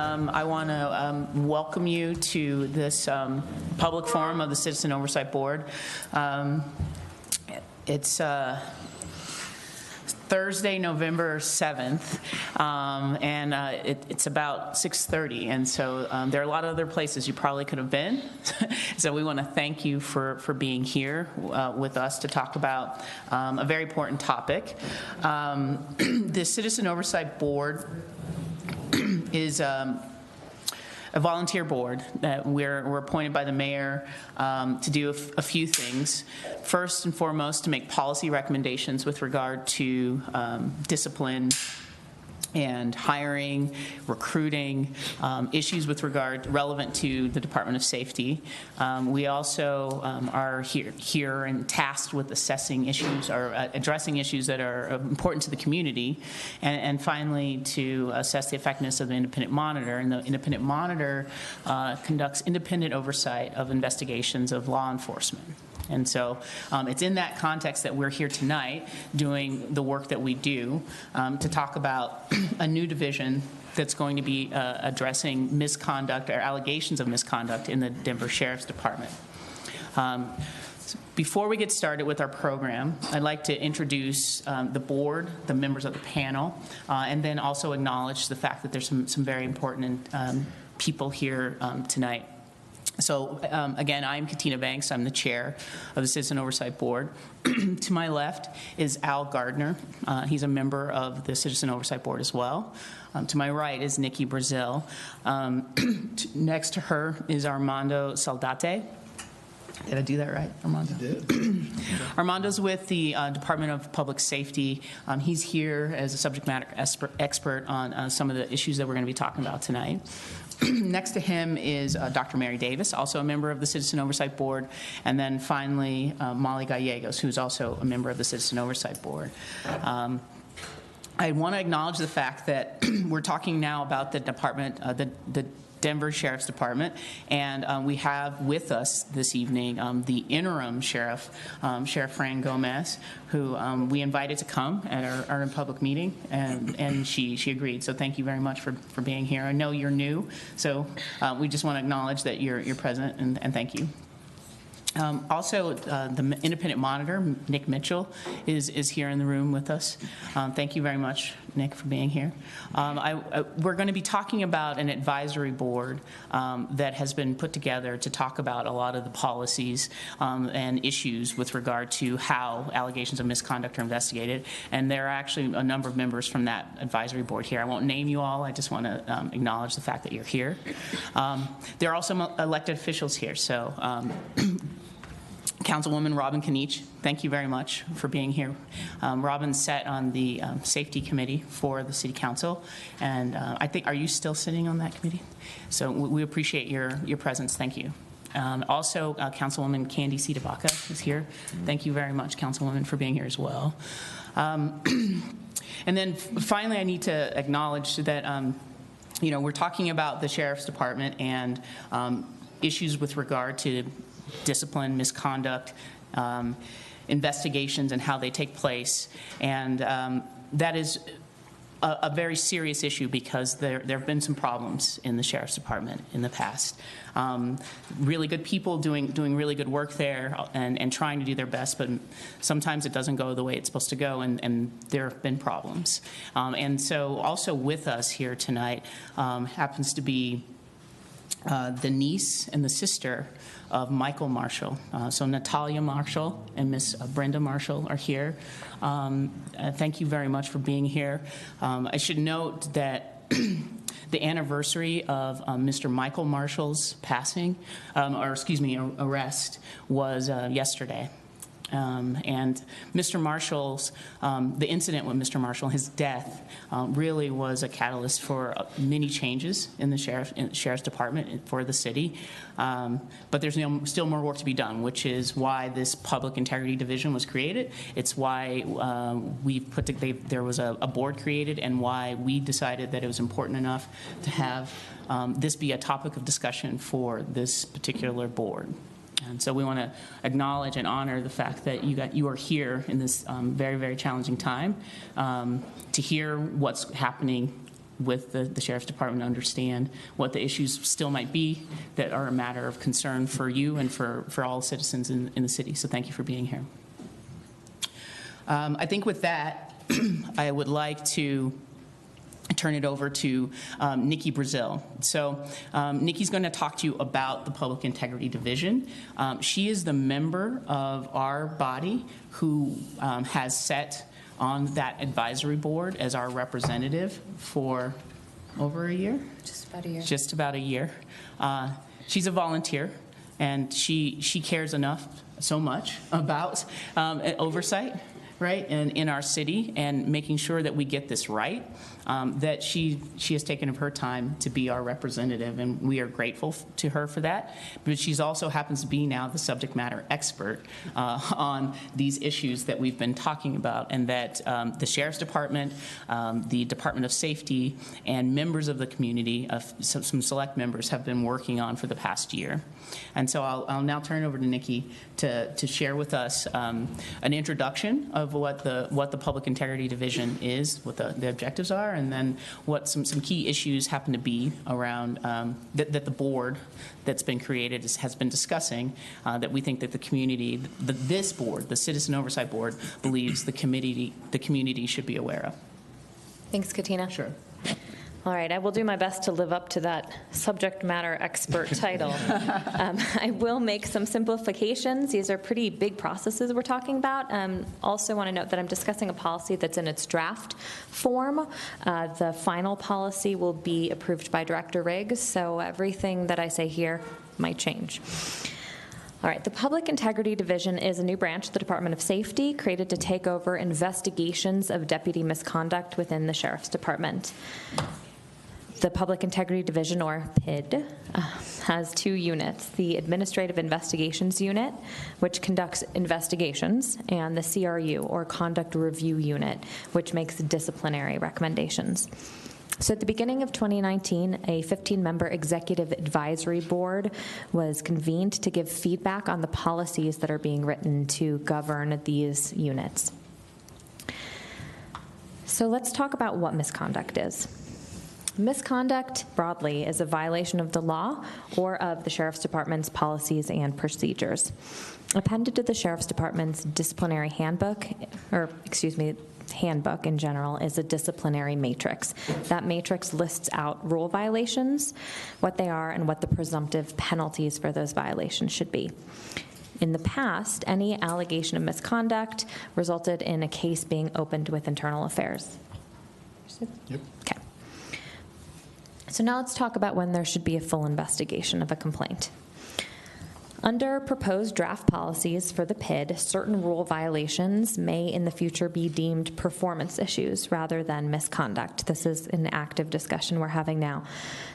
I want to welcome you to this public forum of the Citizen Oversight Board. It's Thursday, November 7th, and it's about 6:30, and so there are a lot of other places you probably could have been. So we want to thank you for being here with us to talk about a very important topic. The Citizen Oversight Board is a volunteer board that we're appointed by the mayor to do a few things. First and foremost, to make policy recommendations with regard to discipline and hiring, recruiting, issues with regard relevant to the Department of Safety. We also are here and tasked with assessing issues or addressing issues that are important to the community, and finally to assess the effectiveness of the independent monitor. And the independent monitor conducts independent oversight of investigations of law enforcement. And so it's in that context that we're here tonight doing the work that we do to talk about a new division that's going to be addressing misconduct or allegations of misconduct in the Denver Sheriff's Department. Before we get started with our program, I'd like to introduce the board, the members of the panel, and then also acknowledge the fact that there's some very important people here tonight. So, again, I'm Katina Banks. I'm the chair of the Citizen Oversight Board. To my left is Al Gardner. He's a member of the Citizen Oversight Board as well. To my right is Nikki Brazil. Next to her is Armando Saldate. Did I do that right, Armando? You did. Armando's with the Department of Public Safety. He's here as a subject matter expert on some of the issues that we're going to be talking about tonight. Next to him is Dr. Mary Davis, also a member of the Citizen Oversight Board. And then finally, Molly Gallegos, who's also a member of the Citizen Oversight Board. I want to acknowledge the fact that we're talking now about the department, the Denver Sheriff's Department, and we have with us this evening the interim sheriff, Sheriff Fran Gomez, who we invited to come at our public meeting, and she agreed. So thank you very much for being here. I know you're new, so we just want to acknowledge that you're present, and thank you. Also, the independent monitor, Nick Mitchell, is here in the room with us. Thank you very much, Nick, for being here. We're going to be talking about an advisory board that has been put together to talk about a lot of the policies and issues with regard to how allegations of misconduct are investigated. And there are actually a number of members from that advisory board here. I won't name you all. I just want to acknowledge the fact that you're here. There are also elected officials here. So Councilwoman Robin Kinich, thank you very much for being here. Robin sat on the safety committee for the City Council, and I think, are you still sitting on that committee? So we appreciate your presence. Thank you. Also, Councilwoman Candy Cedavaca is here. Thank you very much, Councilwoman, for being here as well. And then finally, I need to acknowledge that we're talking about the Sheriff's Department and issues with regard to discipline, misconduct, investigations, and how they take place. And that is a very serious issue because there have been some problems in the Sheriff's Department in the past. Really good people doing really good work there and trying to do their best, but sometimes it doesn't go the way it's supposed to go, and there have been problems. And so also with us here tonight happens to be the niece and the sister of Michael Marshall. So Natalia Marshall and Miss Brenda Marshall are here. Thank you very much for being here. I should note that the anniversary of Mr. Michael Marshall's passing, arrest, was yesterday. And Mr. Marshall's, the incident with Mr. Marshall, his death, really was a catalyst for many changes in the Sheriff's Department for the city. But there's still more work to be done, which is why this Public Integrity Division was created. It's why there was a board created, and why we decided that it was important enough to have this be a topic of discussion for this particular board. And so we want to acknowledge and honor the fact that you are here in this very, very challenging time to hear what's happening with the Sheriff's Department to understand what the issues still might be that are a matter of concern for you and for all citizens in the city. So thank you for being here. I think with that, I would like to turn it over to Nikki Brazil. So Nikki's going to talk to you about the Public Integrity Division. She is the member of our body who has sat on that advisory board as our representative for over a year? Just about a year. Just about a year. She's a volunteer, and she cares so much about oversight, right, in our city and making sure that we get this right, that she has taken of her time to be our representative, and we are grateful to her for that. But she's also happens to be now the subject matter expert on these issues that we've been talking about, and that the Sheriff's Department, the Department of Safety, and members of the community, some select members, have been working on for the past year. And so I'll now turn it over to Nikki to share with us an introduction of what the Public Integrity Division is, what the objectives are, and then what some key issues happen to be around that the board that's been created has been discussing, that we think that the community, this board, the Citizen Oversight Board, believes the community should be aware of. Thanks, Katina. Sure. All right, I will do my best to live up to that subject matter expert title. I will make some simplifications. These are pretty big processes we're talking about. Also want to note that I'm discussing a policy that's in its draft form. The final policy will be approved by Director Riggs, so everything that I say here might change. All right, the Public Integrity Division is a new branch of the Department of Safety created to take over investigations of deputy misconduct within the Sheriff's Department. The Public Integrity Division, or PID, has two units, the Administrative Investigations Unit, which conducts investigations, and the CRU, or Conduct Review Unit, which makes disciplinary recommendations. So at the beginning of 2019, a 15-member executive advisory board was convened to give feedback on the policies that are being written to govern these units. So let's talk about what misconduct is. Misconduct, broadly, is a violation of the law or of the Sheriff's Department's policies and procedures. Appended to the Sheriff's Department's disciplinary handbook, handbook in general, is a disciplinary matrix. That matrix lists out rule violations, what they are, and what the presumptive penalties for those violations should be. In the past, any allegation of misconduct resulted in a case being opened with Internal Affairs. Yep. Okay. So now let's talk about when there should be a full investigation of a complaint. Under proposed draft policies for the PID, certain rule violations may in the future be deemed performance issues rather than misconduct. This is an active discussion we're having now.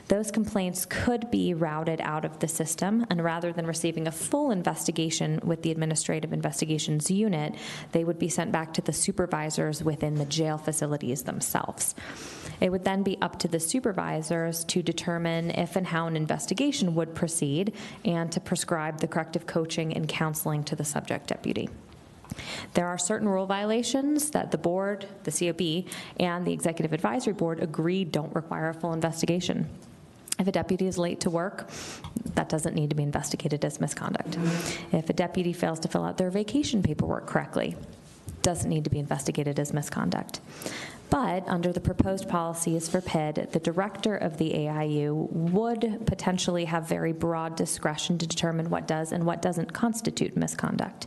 Those complaints could be routed out of the system, and rather than receiving a full investigation with the Administrative Investigations Unit, they would be sent back to the supervisors within the jail facilities themselves. It would then be up to the supervisors to determine if and how an investigation would proceed and to prescribe the corrective coaching and counseling to the subject deputy. There are certain rule violations that the board, the COB, and the Executive Advisory Board agree don't require a full investigation. If a deputy is late to work, that doesn't need to be investigated as misconduct. If a deputy fails to fill out their vacation paperwork correctly, doesn't need to be investigated as misconduct. But under the proposed policies for PID, the director of the AIU would potentially have very broad discretion to determine what does and what doesn't constitute misconduct.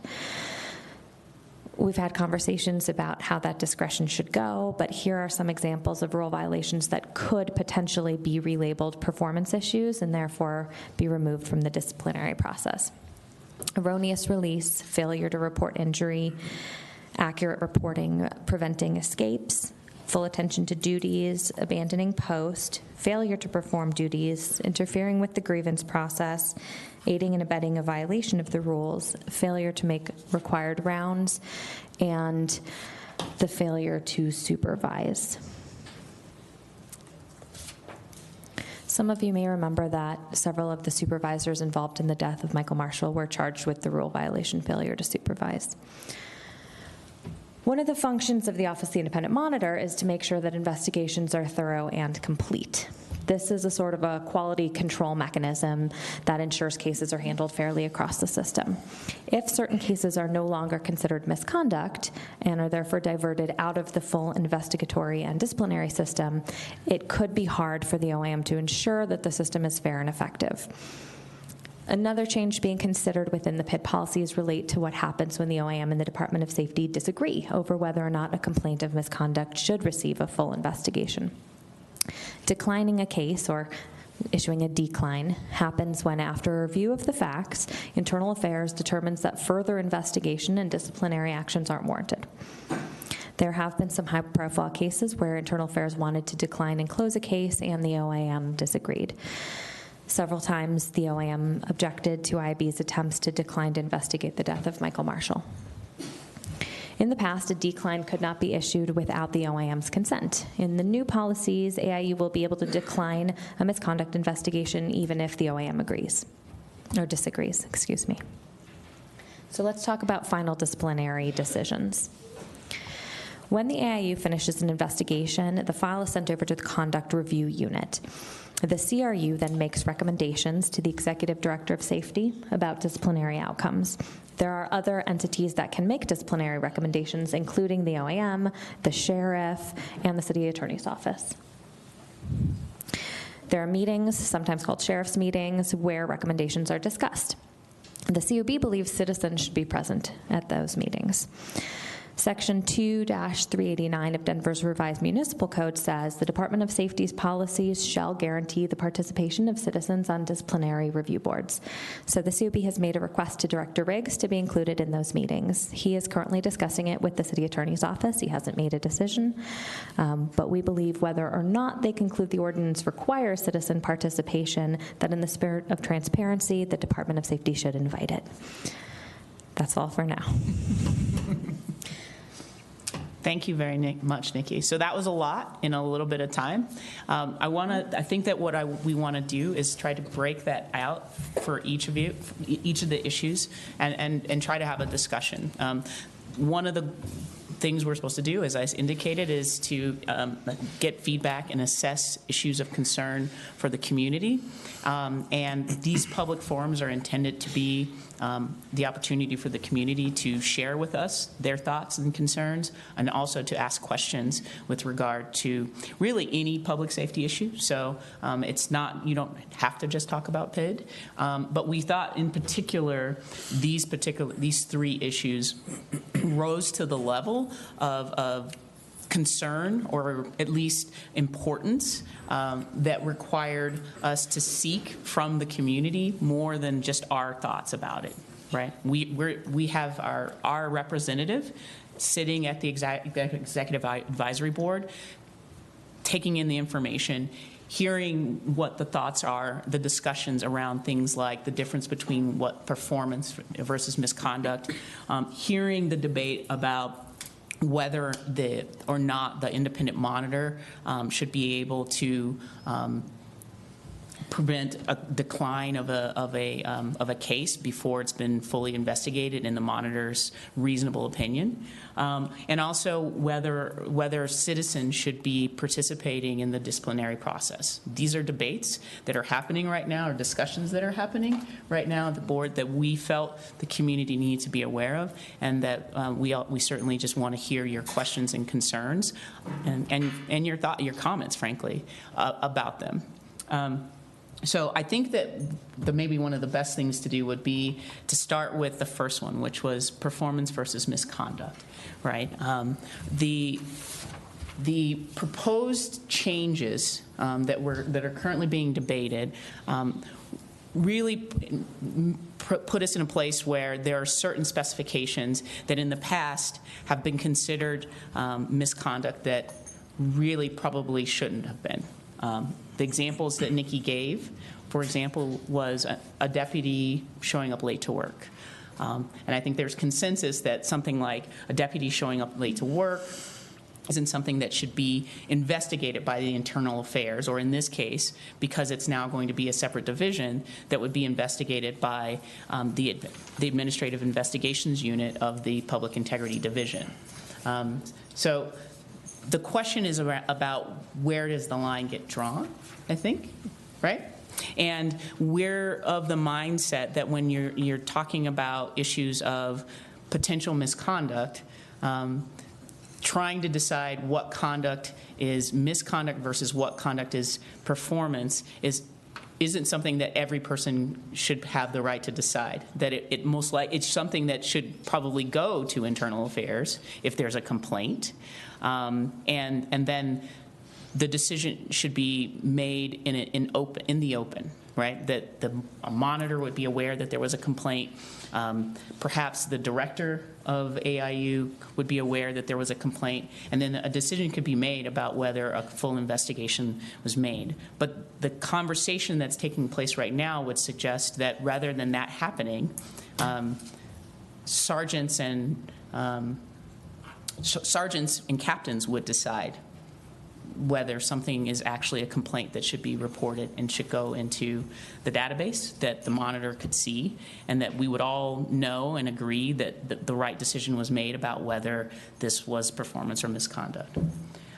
We've had conversations about how that discretion should go, but here are some examples of rule violations that could potentially be relabeled performance issues and therefore be removed from the disciplinary process. Erroneous release, failure to report injury, accurate reporting, preventing escapes, full attention to duties, abandoning post, failure to perform duties, interfering with the grievance process, aiding and abetting a violation of the rules, failure to make required rounds, and the failure to supervise. Some of you may remember that several of the supervisors involved in the death of Michael Marshall were charged with the rule violation failure to supervise. One of the functions of the Office of the Independent Monitor is to make sure that investigations are thorough and complete. This is a sort of a quality control mechanism that ensures cases are handled fairly across the system. If certain cases are no longer considered misconduct and are therefore diverted out of the full investigatory and disciplinary system, it could be hard for the OIM to ensure that the system is fair and effective. Another change being considered within the PID policies relate to what happens when the OIM and the Department of Safety disagree over whether or not a complaint of misconduct should receive a full investigation. Declining a case or issuing a decline happens when, after a review of the facts, Internal Affairs determines that further investigation and disciplinary actions aren't warranted. There have been some high-profile cases where Internal Affairs wanted to decline and close a case, and the OIM disagreed. Several times, the OIM objected to IAB's attempts to decline to investigate the death of Michael Marshall. In the past, a decline could not be issued without the OIM's consent. In the new policies, AIU will be able to decline a misconduct investigation even if the OIM agrees, or disagrees, excuse me. So let's talk about final disciplinary decisions. When the AIU finishes an investigation, the file is sent over to the Conduct Review Unit. The CRU then makes recommendations to the Executive Director of Safety about disciplinary outcomes. There are other entities that can make disciplinary recommendations, including the OIM, the Sheriff, and the City Attorney's Office. There are meetings, sometimes called Sheriff's meetings, where recommendations are discussed. The COB believes citizens should be present at those meetings. Section 2-389 of Denver's revised municipal code says the Department of Safety's policies shall guarantee the participation of citizens on disciplinary review boards. So the COB has made a request to Director Riggs to be included in those meetings. He is currently discussing it with the City Attorney's Office. He hasn't made a decision, but we believe whether or not they conclude the ordinance requires citizen participation, that in the spirit of transparency, the Department of Safety should invite it. That's all for now. Thank you very much, Nikki. So that was a lot in a little bit of time. I think that what we want to do is try to break that out for each of you, each of the issues, and try to have a discussion. One of the things we're supposed to do, as I indicated, is to get feedback and assess issues of concern for the community. And these public forums are intended to be the opportunity for the community to share with us their thoughts and concerns, and also to ask questions with regard to really any public safety issue. So it's not, you don't have to just talk about PID, but we thought in particular these three issues rose to the level of concern, or at least importance, that required us to seek from the community more than just our thoughts about it, right? We have our representative sitting at the Executive Advisory Board, taking in the information, hearing what the thoughts are, the discussions around things like the difference between what performance versus misconduct, hearing the debate about whether or not the independent monitor should be able to prevent a decline of a case before it's been fully investigated in the monitor's reasonable opinion, and also whether citizens should be participating in the disciplinary process. These are debates that are happening right now, or discussions that are happening right now at the board that we felt the community needs to be aware of, and that we certainly just want to hear your questions and concerns, and your comments, frankly, about them. So I think that maybe one of the best things to do would be to start with the first one, which was performance versus misconduct, right? The proposed changes that are currently being debated really put us in a place where there are certain specifications that in the past have been considered misconduct that really probably shouldn't have been. The examples that Nikki gave, for example, was a deputy showing up late to work. And I think there's consensus that something like a deputy showing up late to work isn't something that should be investigated by the Internal Affairs, or in this case, because it's now going to be a separate division, that would be investigated by the Administrative Investigations Unit of the Public Integrity Division. So the question is about where does the line get drawn, I think, right? And we're of the mindset that when you're talking about issues of potential misconduct, trying to decide what conduct is misconduct versus what conduct is performance isn't something that every person should have the right to decide. That it's something that should probably go to internal affairs if there's a complaint, and then the decision should be made in the open, right? That a monitor would be aware that there was a complaint. Perhaps the director of AIU would be aware that there was a complaint, and then a decision could be made about whether a full investigation was made. But the conversation that's taking place right now would suggest that rather than that happening, sergeants and captains would decide whether something is actually a complaint that should be reported and should go into the database that the monitor could see, and that we would all know and agree that the right decision was made about whether this was performance or misconduct.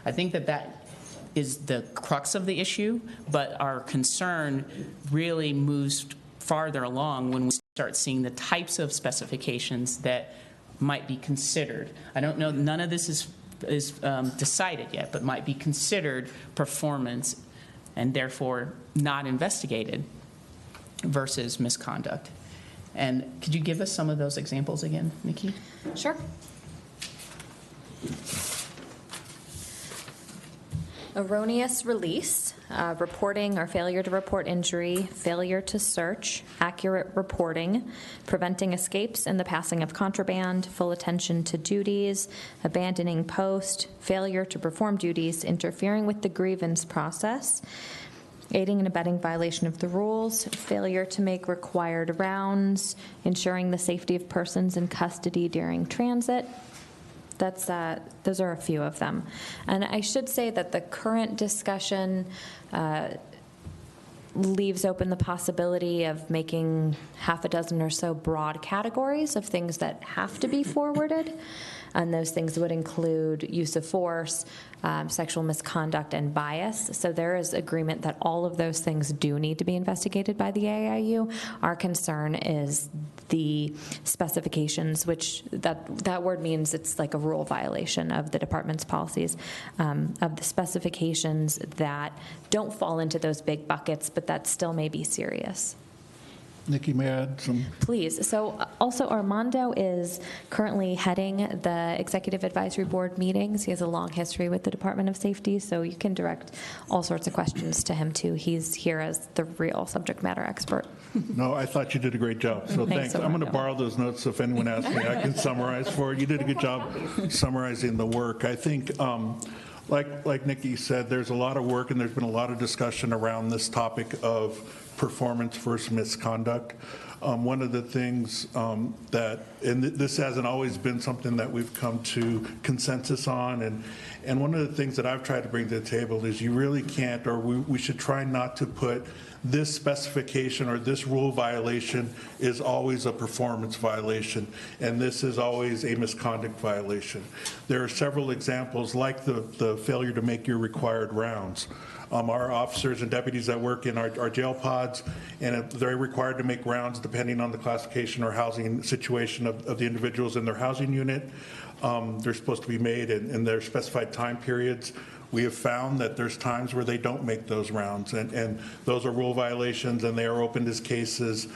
I think that is the crux of the issue, but our concern really moves farther along when we start seeing the types of specifications that might be considered. I don't know, none of this is decided yet, but might be considered performance and therefore not investigated versus misconduct. And could you give us some of those examples again, Nikki? Sure. Erroneous release, reporting or failure to report injury, failure to search, accurate reporting, preventing escapes and the passing of contraband, full attention to duties, abandoning post, failure to perform duties, interfering with the grievance process, aiding and abetting violation of the rules, failure to make required rounds, ensuring the safety of persons in custody during transit. Those are a few of them. And I should say that the current discussion leaves open the possibility of making half a dozen or so broad categories of things that have to be forwarded. And those things would include use of force, sexual misconduct, and bias. So there is agreement that all of those things do need to be investigated by the AIU. Our concern is the specifications, which that word means it's like a rule violation of the department's policies, of the specifications that don't fall into those big buckets, but that still may be serious. Nikki, may I add some? Please. So also Armando is currently heading the Executive Advisory Board meetings. He has a long history with the Department of Safety, so you can direct all sorts of questions to him too. He's here as the real subject matter expert. No, I thought you did a great job, so thanks. I'm going to borrow those notes, so if anyone asks me, I can summarize for it. You did a good job summarizing the work. I think, like Nikki said, there's a lot of work and there's been a lot of discussion around this topic of performance versus misconduct. One of the things and this hasn't always been something that we've come to consensus on, and one of the things that I've tried to bring to the table is you really can't, or we should try not to put this specification or this rule violation is always a performance violation, and this is always a misconduct violation. There are several examples like the failure to make your required rounds. Our officers and deputies that work in our jail pods, and they're required to make rounds depending on the classification or housing situation of the individuals in their housing unit. They're supposed to be made in their specified time periods. We have found that there's times where they don't make those rounds, and those are rule violations, and they are opened as cases.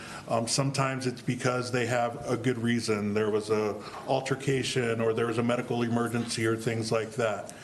Sometimes it's because they have a good reason. There was an altercation, or there was a medical emergency, or things like that.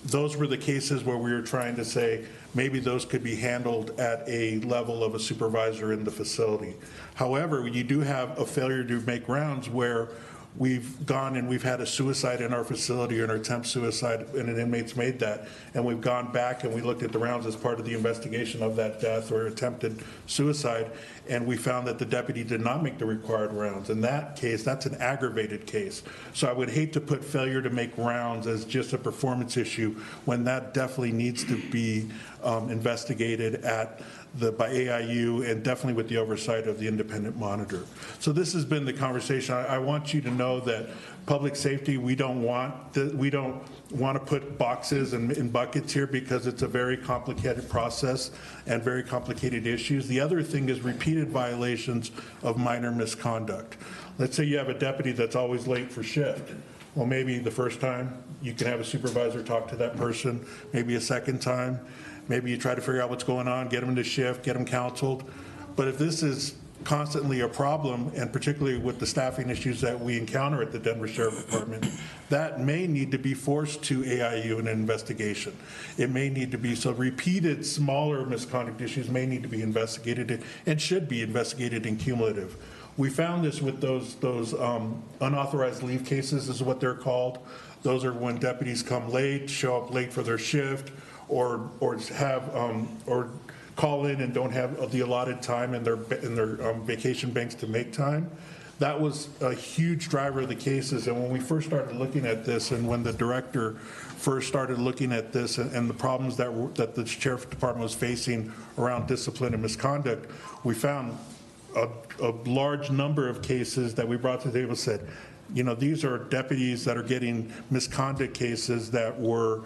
Those were the cases where we were trying to say maybe those could be handled at a level of a supervisor in the facility. However, you do have a failure to make rounds where we've gone and we've had a suicide in our facility or an attempt suicide, and an inmate's made that, and we've gone back and we looked at the rounds as part of the investigation of that death or attempted suicide, and we found that the deputy did not make the required rounds. In that case, that's an aggravated case. So I would hate to put failure to make rounds as just a performance issue when that definitely needs to be investigated by AIU and definitely with the oversight of the independent monitor. So this has been the conversation. I want you to know that public safety, we don't want to put boxes in buckets here because it's a very complicated process and very complicated issues. The other thing is repeated violations of minor misconduct. Let's say you have a deputy that's always late for shift. Well, maybe the first time you can have a supervisor talk to that person, maybe a second time. Maybe you try to figure out what's going on, get them to shift, get them counseled. But if this is constantly a problem, and particularly with the staffing issues that we encounter at the Denver Sheriff Department, that may need to be forced to AIU in an investigation. It may need to be, so repeated smaller misconduct issues may need to be investigated and should be investigated in cumulative. We found this with those unauthorized leave cases is what they're called. Those are when deputies come late, show up late for their shift, or call in and don't have the allotted time in their vacation banks to make time. That was a huge driver of the cases. And when we first started looking at this, and when the director first started looking at this and the problems that the Sheriff's Department was facing around discipline and misconduct, we found a large number of cases that we brought to the table and said, these are deputies that are getting misconduct cases that were,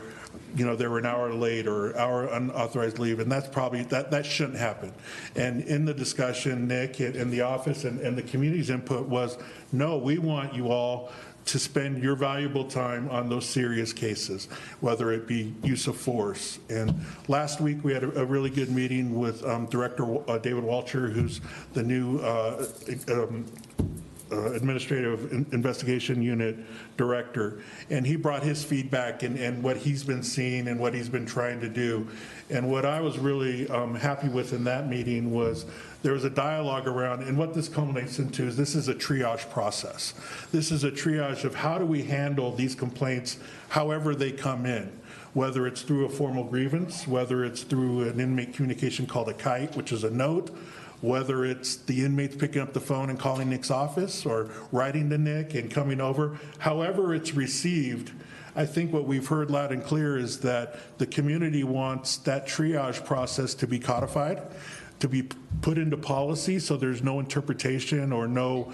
they were an hour late or hour unauthorized leave, and that's probably, that shouldn't happen. And in the discussion, Nick and the office and the community's input was, no, we want you all to spend your valuable time on those serious cases, whether it be use of force. And last week we had a really good meeting with Director David Walcher, who's the new Administrative Investigation Unit Director, and he brought his feedback and what he's been seeing and what he's been trying to do. And what I was really happy with in that meeting was there was a dialogue around, and what this culminates into is this is a triage process. This is a triage of how do we handle these complaints however they come in, whether it's through a formal grievance, whether it's through an inmate communication called a kite, which is a note, whether it's the inmates picking up the phone and calling Nick's office or writing to Nick and coming over, however it's received. I think what we've heard loud and clear is that the community wants that triage process to be codified, to be put into policy so there's no interpretation or no,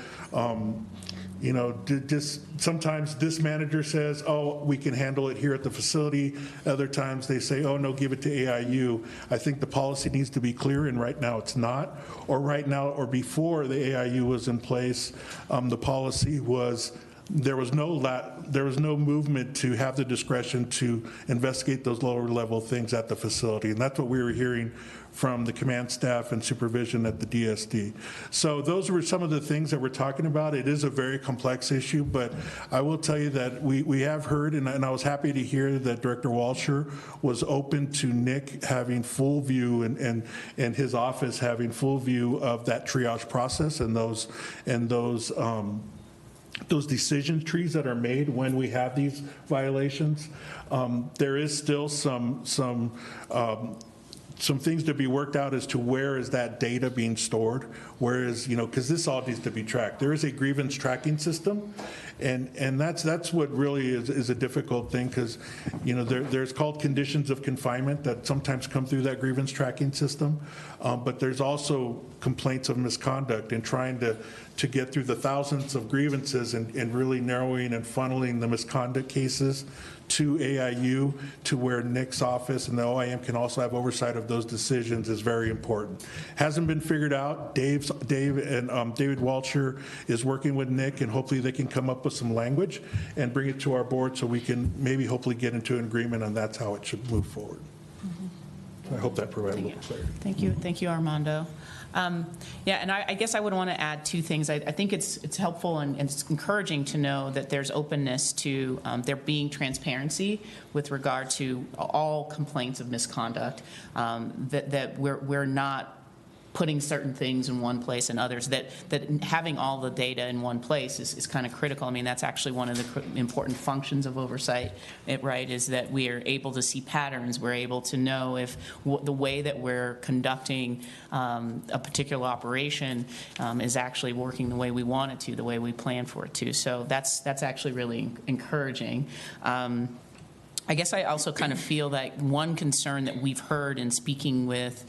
sometimes this manager says, oh, we can handle it here at the facility. Other times they say, oh, no, give it to AIU. I think the policy needs to be clear, and right now it's not. Or right now, or before the AIU was in place, the policy was there was no movement to have the discretion to investigate those lower level things at the facility. And that's what we were hearing from the command staff and supervision at the DSD. So those were some of the things that we're talking about. It is a very complex issue, but I will tell you that we have heard, and I was happy to hear that Director Walcher was open to Nick having full view and his office having full view of that triage process and those decision trees that are made when we have these violations. There is still some things to be worked out as to where is that data being stored, where is, because this all needs to be tracked. There is a grievance tracking system, and that's what really is a difficult thing, because there's called conditions of confinement that sometimes come through that grievance tracking system, but there's also complaints of misconduct and trying to get through the thousands of grievances and really narrowing and funneling the misconduct cases to AIU, to where Nick's office and the OIM can also have oversight of those decisions, is very important. Hasn't been figured out. David Walcher is working with Nick, and hopefully they can come up with some language and bring it to our board so we can maybe hopefully get into an agreement on that's how it should move forward. So I hope that provided a little clarity. Thank you, Armando. And I guess I would want to add two things. I think it's helpful and it's encouraging to know that there's openness to there being transparency with regard to all complaints of misconduct, that we're not putting certain things in one place and others, that having all the data in one place is kind of critical. I mean, that's actually one of the important functions of oversight, right, is that we are able to see patterns. We're able to know if the way that we're conducting a particular operation is actually working the way we want it to, the way we plan for it to. So that's actually really encouraging. I guess I also kind of feel that one concern that we've heard in speaking with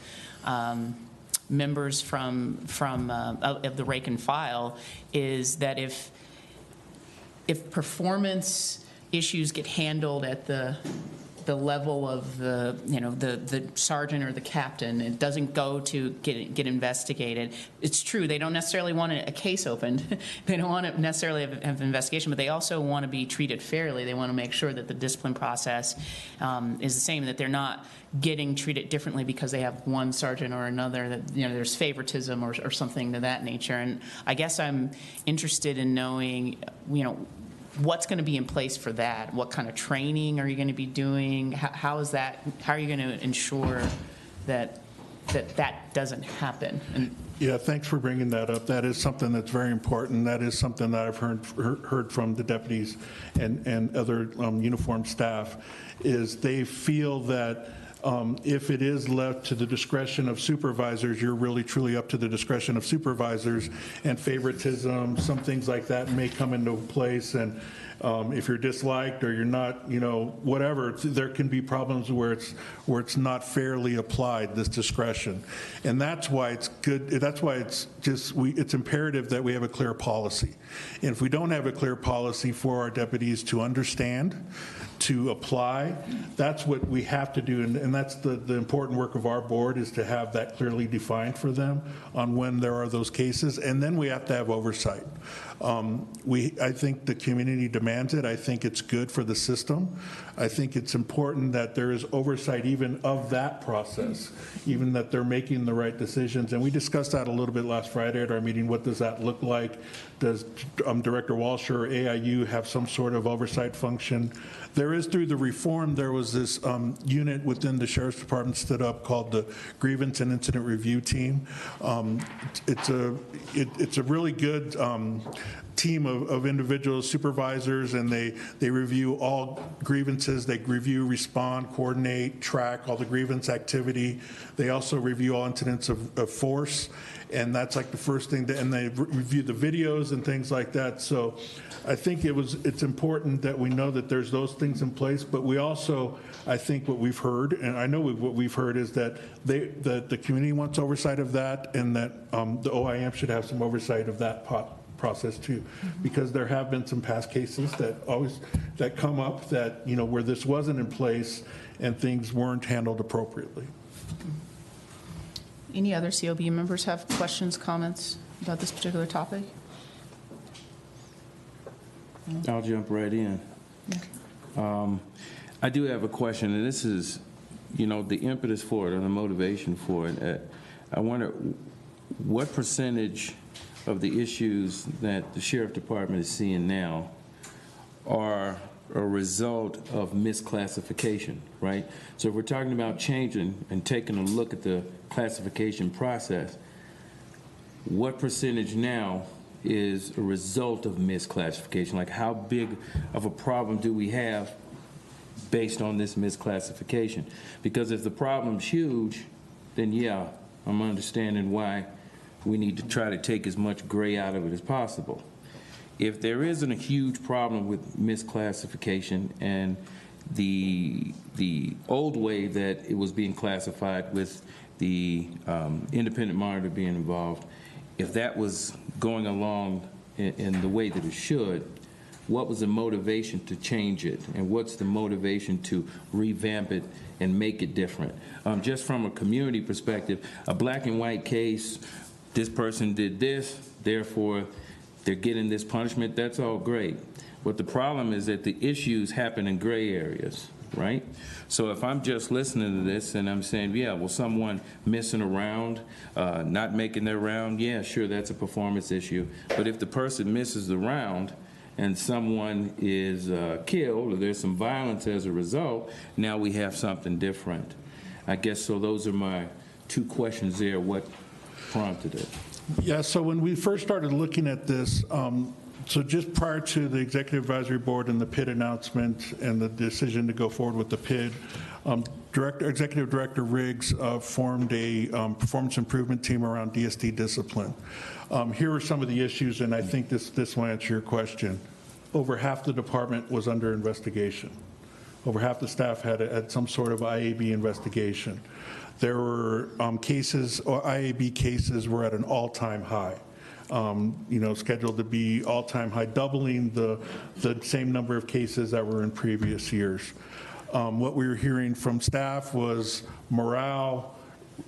members from of the rank and file is that if performance issues get handled at the level of the sergeant or the captain, it doesn't go to get investigated. It's true, they don't necessarily want a case opened. They don't want to necessarily have investigation, but they also want to be treated fairly. They want to make sure that the discipline process is the same, that they're not getting treated differently because they have one sergeant or another, that there's favoritism or something to that nature. And I guess I'm interested in knowing, what's going to be in place for that? What kind of training are you going to be doing? How is that? How are you going to ensure that doesn't happen? Yeah, thanks for bringing that up. That is something that's very important. That is something that I've heard from the deputies and other uniformed staff, is they feel that if it is left to the discretion of supervisors, you're really truly up to the discretion of supervisors, and favoritism, some things like that may come into place. And if you're disliked or you're not, whatever, there can be problems where it's not fairly applied, this discretion. And that's why it's good. That's why it's imperative that we have a clear policy. And if we don't have a clear policy for our deputies to understand, to apply, that's what we have to do, and that's the important work of our board, is to have that clearly defined for them on when there are those cases, and then we have to have oversight. I think the community demands it. I think it's good for the system. I think it's important that there is oversight even of that process, even that they're making the right decisions. And we discussed that a little bit last Friday at our meeting. What does that look like? Does Director Walsh or AIU have some sort of oversight function? There is, through the reform, there was this unit within the Sheriff's Department stood up called the Grievance and Incident Review Team. It's a really good team of individuals, supervisors, and they review all grievances. They review, respond, coordinate, track all the grievance activity. They also review all incidents of force, and that's like the first thing, and they review the videos and things like that. So I think it's important that we know that there's those things in place, but we also, I think what we've heard, and I know what we've heard, is that the community wants oversight of that, and that the OIM should have some oversight of that process too, because there have been some past cases that come up that, where this wasn't in place and things weren't handled appropriately. Any other COB members have questions, comments about this particular topic? I'll jump right in. I do have a question, and this is, the impetus for it, or the motivation for it. I wonder what percentage of the issues that the Sheriff Department is seeing now are a result of misclassification, right? So if we're talking about changing and taking a look at the classification process, what percentage now is a result of misclassification? Like, how big of a problem do we have based on this misclassification? Because if the problem's huge, then yeah, I'm understanding why we need to try to take as much gray out of it as possible. If there isn't a huge problem with misclassification and the old way that it was being classified with the independent monitor being involved, if that was going along in the way that it should, what was the motivation to change it? And what's the motivation to revamp it and make it different? Just from a community perspective, a black and white case, this person did this, therefore they're getting this punishment, that's all great. But the problem is that the issues happen in gray areas, right? So if I'm just listening to this and I'm saying, yeah, well, someone missing a round, not making their round, yeah, sure, that's a performance issue. But if the person misses the round and someone is killed or there's some violence as a result, now we have something different. I guess so those are my two questions there. What prompted it? Yeah, so when we first started looking at this, so just prior to the Executive Advisory Board and the PID announcement and the decision to go forward with the PID, Executive Director Riggs formed a performance improvement team around DSD discipline. Here are some of the issues, and I think this will answer your question. Over half the department was under investigation. over half the staff had some sort of IAB investigation. There were cases, or IAB cases were at an all-time high. Scheduled to be all-time high, doubling the same number of cases that were in previous years. What we were hearing from staff was morale.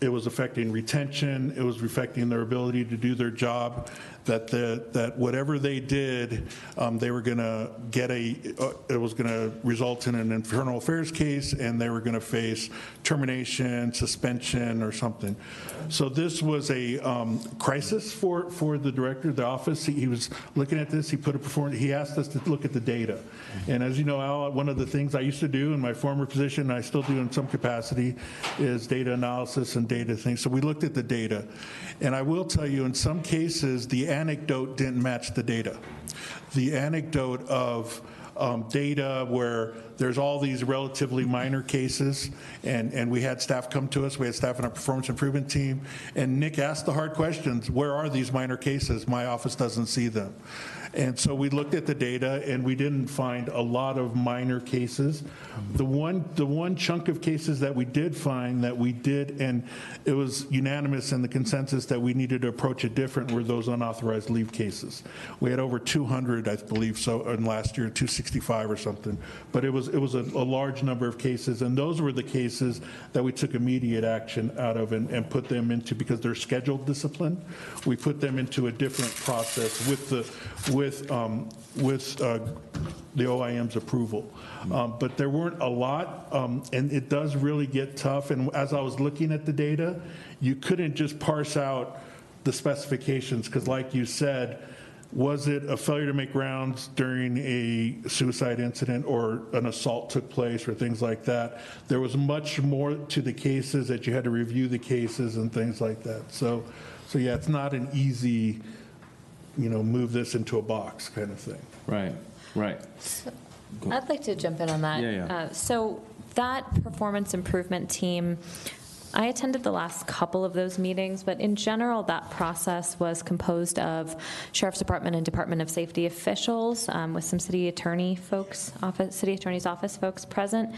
It was affecting retention. It was affecting their ability to do their job. That whatever they did, they were going to get it was going to result in an internal affairs case, and they were going to face termination, suspension, or something. So this was a crisis for the director of the office. He was looking at this. He asked us to look at the data. And as you know, Al, one of the things I used to do in my former position, and I still do in some capacity, is data analysis and data things. So we looked at the data. And I will tell you, in some cases, the anecdote didn't match the data. The anecdote of data where there's all these relatively minor cases, and we had staff come to us, we had staff in our performance improvement team, and Nick asked the hard questions: where are these minor cases? My office doesn't see them. And so we looked at the data, and we didn't find a lot of minor cases. The one chunk of cases that we did find that we did, and it was unanimous in the consensus that we needed to approach it different, were those unauthorized leave cases. We had over 200, I believe, so in last year, 265 or something. But it was a large number of cases, and those were the cases that we took immediate action out of and put them into, because they're scheduled discipline, we put them into a different process with the OIM's approval. But there weren't a lot, and it does really get tough. And as I was looking at the data, you couldn't just parse out the specifications, because like you said, was it a failure to make rounds during a suicide incident, or an assault took place, or things like that? There was much more to the cases that you had to review the cases and things like that. So yeah, it's not an easy, move this into a box kind of thing. Right. So I'd like to jump in on that. Yeah. So that performance improvement team, I attended the last couple of those meetings, but in general, that process was composed of Sheriff's Department and Department of Safety officials, with some city attorney's office folks present.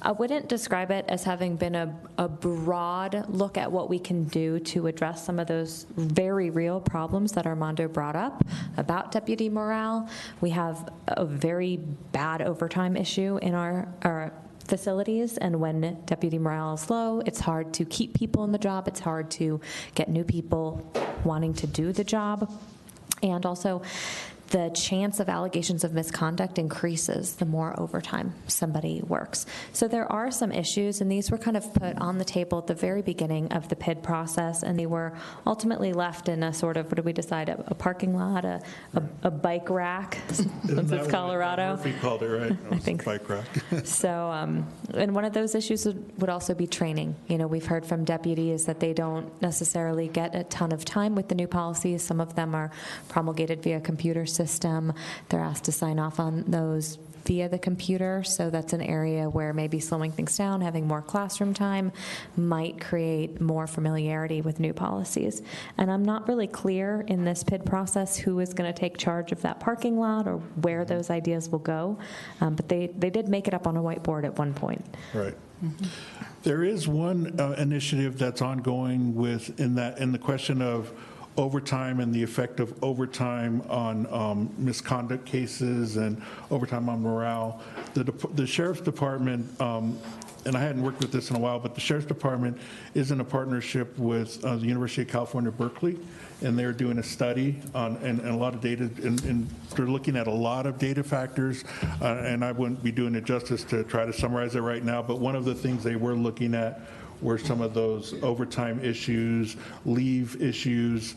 I wouldn't describe it as having been a broad look at what we can do to address some of those very real problems that Armando brought up about deputy morale. We have a very bad overtime issue in our facilities, and when deputy morale is low, it's hard to keep people in the job. It's hard to get new people wanting to do the job. And also, the chance of allegations of misconduct increases the more overtime somebody works. So there are some issues, and these were kind of put on the table at the very beginning of the PID process, and they were ultimately left in a sort of, what did we decide, a parking lot, a bike rack, since it's Colorado. Murphy called it, right? I think bike rack. So, and one of those issues would also be training. We've heard from deputies that they don't necessarily get a ton of time with the new policies. Some of them are promulgated via computer system. They're asked to sign off on those via the computer, so that's an area where maybe slowing things down, having more classroom time might create more familiarity with new policies. And I'm not really clear in this PID process who is going to take charge of that parking lot or where those ideas will go, but they did make it up on a whiteboard at one point. Right. Mm-hmm. There is one initiative that's ongoing in the question of overtime and the effect of overtime on misconduct cases and overtime on morale. The Sheriff's Department, and I hadn't worked with this in a while, but the Sheriff's Department is in a partnership with the University of California, Berkeley, and they're doing a study on and a lot of data, and they're looking at a lot of data factors, and I wouldn't be doing it justice to try to summarize it right now, but one of the things they were looking at were some of those overtime issues, leave issues,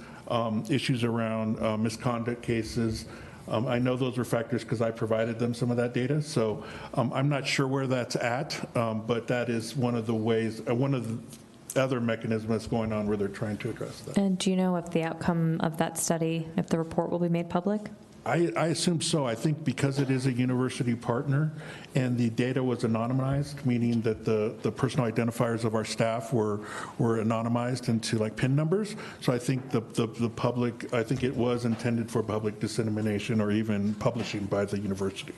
issues around misconduct cases. I know those were factors because I provided them some of that data. So I'm not sure where that's at, but that is one of the ways, one of the other mechanisms that's going on where they're trying to address that. And do you know if the outcome of that study, if the report will be made public? I assume so. I think because it is a university partner and the data was anonymized, meaning that the personal identifiers of our staff were anonymized into like PIN numbers. So I think the public, I think it was intended for public dissemination or even publishing by the university.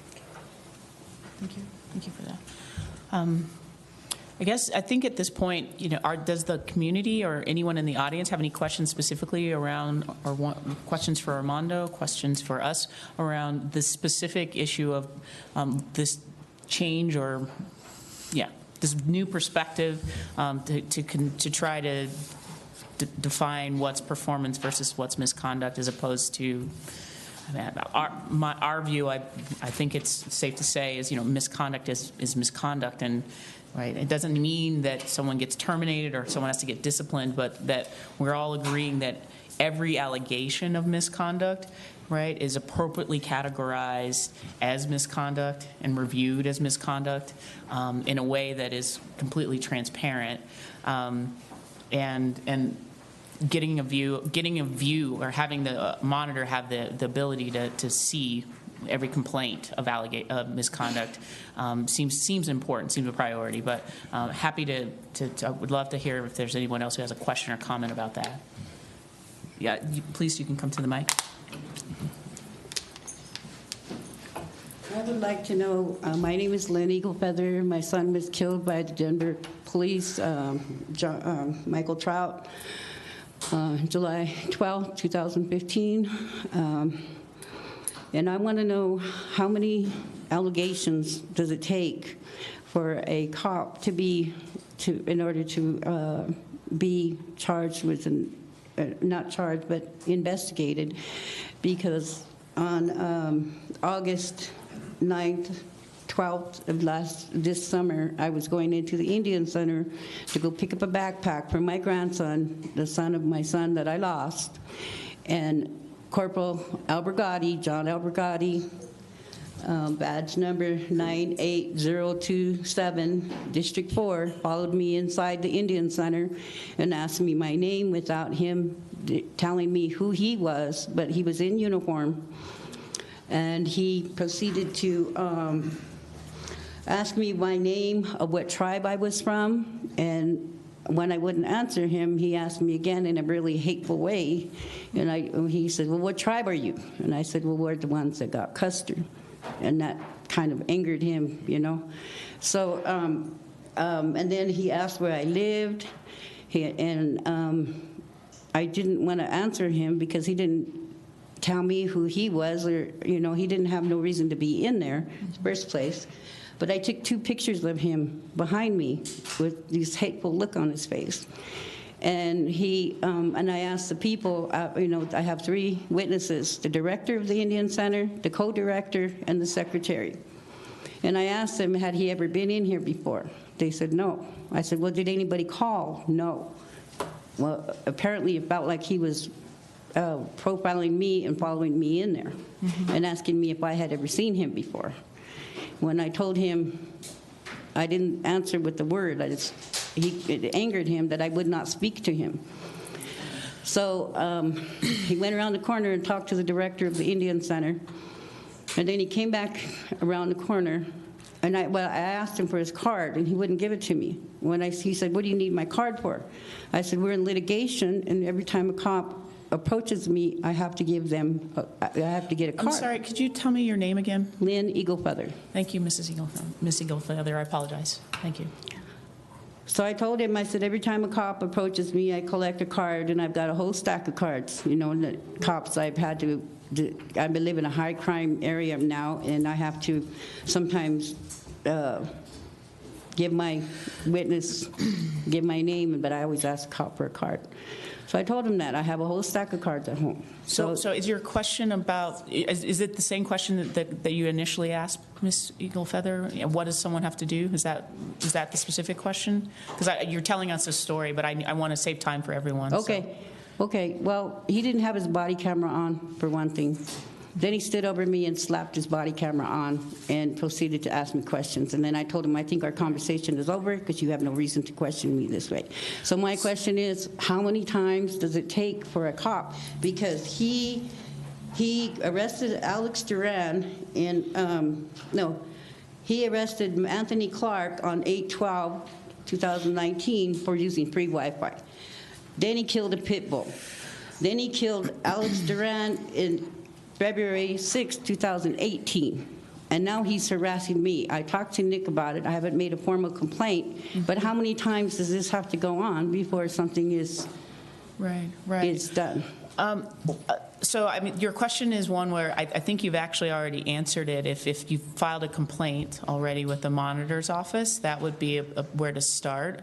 Thank you. Thank you for that. I think at this point, does the community or anyone in the audience have any questions specifically around, or questions for Armando, questions for us around the specific issue of this change, or, this new perspective to try to define what's performance versus what's misconduct, as opposed to, our view, I think it's safe to say, is, misconduct is misconduct, and right, it doesn't mean that someone gets terminated or someone has to get disciplined, but that we're all agreeing that every allegation of misconduct, right, is appropriately categorized as misconduct and reviewed as misconduct in a way that is completely transparent, and getting a view, or having the monitor have the ability to see every complaint of misconduct seems important, seems a priority. But happy to I would love to hear if there's anyone else who has a question or comment about that. Yeah, please, you can come to the mic. I would like to know, my name is Lynn Eaglefeather. My son was killed by the Denver police, Michael Trout, July 12, 2015. And I want to know, how many allegations does it take for a cop to be, in order to be charged with, not charged, but investigated? Because on August 9th, 12th of this summer, I was going into the Indian Center to go pick up a backpack for my grandson, the son of my son that I lost. And Corporal Albergati, John Albergati, badge number 98027, District 4, followed me inside the Indian Center and asked me my name without him telling me who he was, but he was in uniform. And he proceeded to ask me my name, of what tribe I was from, and when I wouldn't answer him, he asked me again in a really hateful way, and he said, well, what tribe are you? And I said, well, we're the ones that got Custer, and that kind of angered him, So, and then he asked where I lived, and I didn't want to answer him because he didn't tell me who he was, or, he didn't have no reason to be in there in the first place. But I took 2 pictures of him behind me with this hateful look on his face. And and I asked the people, I have 3 witnesses, the director of the Indian Center, the co-director, and the secretary. And I asked them, had he ever been in here before? They said no. I said, well, did anybody call? No. Well, apparently it felt like he was profiling me and following me in there, and asking me if I had ever seen him before. When I told him I didn't answer with the word, it angered him that I would not speak to him. So he went around the corner and talked to the director of the Indian Center, and then he came back around the corner, and I asked him for his card, and he wouldn't give it to me. He said, what do you need my card for? I said, we're in litigation, and every time a cop approaches me, I have to get a card. I'm sorry, could you tell me your name again? Lynn Eaglefeather. Thank you, Miss Eaglefeather. I apologize. Thank you. So I told him, I said, every time a cop approaches me, I collect a card, and I've got a whole stack of cards. And the cops, I've been living in a high crime area now, and I have to sometimes give my name, but I always ask a cop for a card. So I told him that. I have a whole stack of cards at home. So is your question about, is it the same question that you initially asked, Ms. Eaglefeather? What does someone have to do? Is that the specific question? Because you're telling us a story, but I want to save time for everyone. Okay. So. Okay. Well, he didn't have his body camera on, for one thing. Then he stood over me and slapped his body camera on and proceeded to ask me questions. And then I told him, I think our conversation is over because you have no reason to question me this way. So my question is, how many times does it take for a cop? Because he arrested Alex Duran he arrested Anthony Clark on 8/12/2019 for using free Wi-Fi. Then he killed a pit bull. Then he killed Alex Duran in February 6, 2018, and now he's harassing me. I talked to Nick about it. I haven't made a formal complaint, but how many times does this have to go on before something is done? So, I mean, your question is one where I think you've actually already answered it. If you filed a complaint already with the monitor's office, that would be where to start.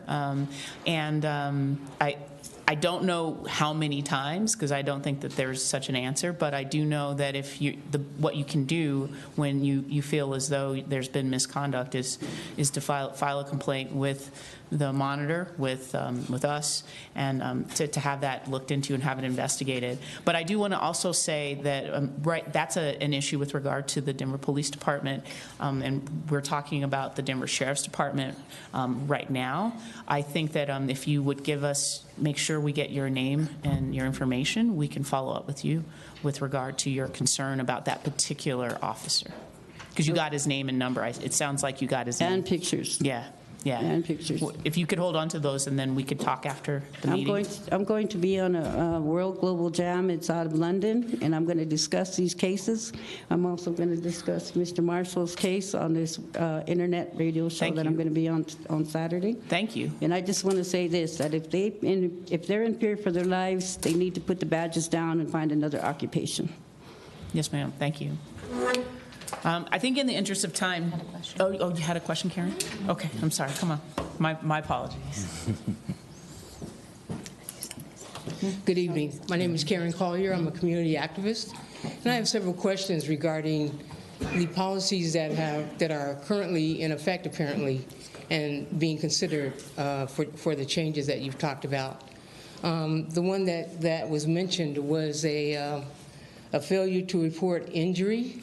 I don't know how many times, because I don't think that there's such an answer, but I do know that if what you can do when you feel as though there's been misconduct is to file a complaint with the monitor, with us, and to have that looked into and have it investigated. But I do want to also say that that's an issue with regard to the Denver Police Department, and we're talking about the Denver Sheriff's Department right now. I think that if you would make sure we get your name and your information, we can follow up with you with regard to your concern about that particular officer. Because you got his name and number. It sounds like you got his name. And pictures. Yeah. And pictures. If you could hold on to those, and then we could talk after the meeting. I'm going to be on a World Global Jam. It's out of London, and I'm going to discuss these cases. I'm also going to discuss Mr. Marshall's case on this internet radio show that I'm going to be on Saturday. Thank you. And I just want to say this, that if they're in fear for their lives, they need to put the badges down and find another occupation. Yes, ma'am. Thank you. I think in the interest of time. Oh, you had a question, Karen? Okay, I'm sorry. Come on. My apologies. Good evening. My name is Karen Collier. I'm a community activist, and I have several questions regarding the policies that are currently in effect, apparently, and being considered for the changes that you've talked about. The one that was mentioned was a failure to report injury.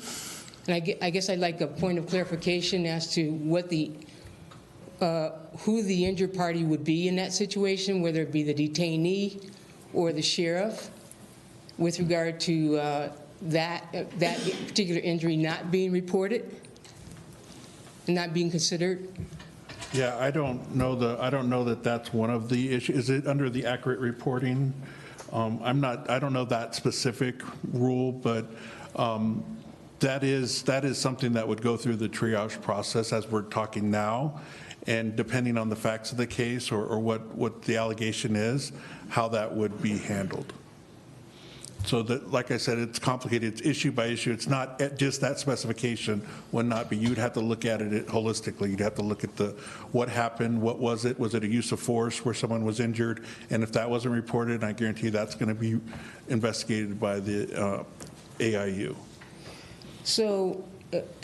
And I guess I'd like a point of clarification as to what who the injured party would be in that situation, whether it be the detainee or the sheriff, with regard to that particular injury not being reported and not being considered. Yeah, I don't know that that's one of the issues. Is it under the accurate reporting? I don't know that specific rule, but that is something that would go through the triage process as we're talking now, and depending on the facts of the case or what the allegation is, how that would be handled. So that, like I said, it's complicated. It's issue by issue. It's not just that specification would not be. You'd have to look at it holistically. You'd have to look at what happened, what was it? Was it a use of force where someone was injured? And if that wasn't reported, I guarantee that's going to be investigated by the AIU. So,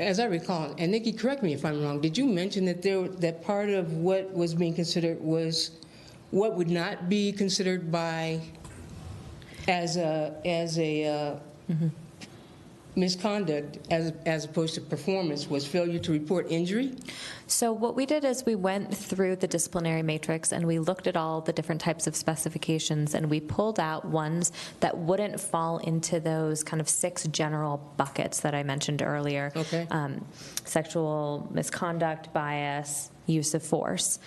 as I recall, and Nikki, correct me if I'm wrong, did you mention that part of what was being considered was what would not be considered as a misconduct as opposed to performance was failure to report injury? So what we did is we went through the disciplinary matrix and we looked at all the different types of specifications, and we pulled out ones that wouldn't fall into those kind of 6 general buckets that I mentioned earlier. Okay. Sexual misconduct, bias, use of force,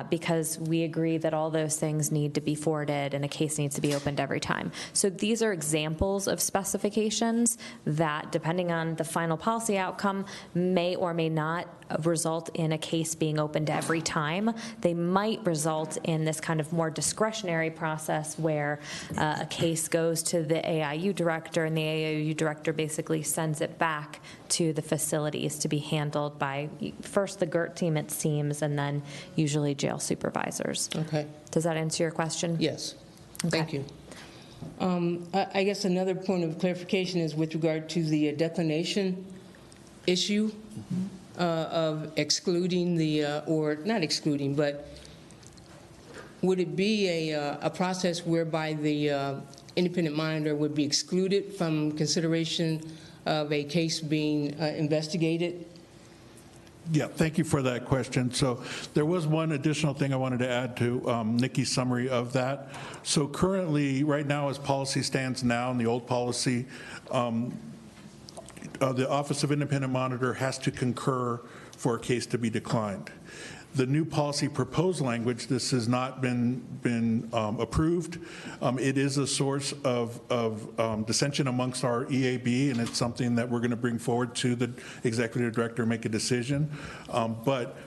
because we agree that all those things need to be forwarded and a case needs to be opened every time. So these are examples of specifications that, depending on the final policy outcome, may or may not result in a case being opened every time. They might result in this kind of more discretionary process where a case goes to the AIU director, and the AIU director basically sends it back to the facilities to be handled by first the GERT team, it seems, and then usually jail supervisors. Okay. Does that answer your question? Yes. Okay. Thank you. I guess another point of clarification is with regard to the declination issue of excluding or not excluding, but would it be a process whereby the independent monitor would be excluded from consideration of a case being investigated? Yeah, thank you for that question. So there was one additional thing I wanted to add to Nikki's summary of that. So currently, right now, as policy stands now in the old policy, the Office of Independent Monitor has to concur for a case to be declined. The new policy proposed language, this has not been approved. It is a source of dissension amongst our EAB, and it's something that we're going to bring forward to the executive director and make a decision. But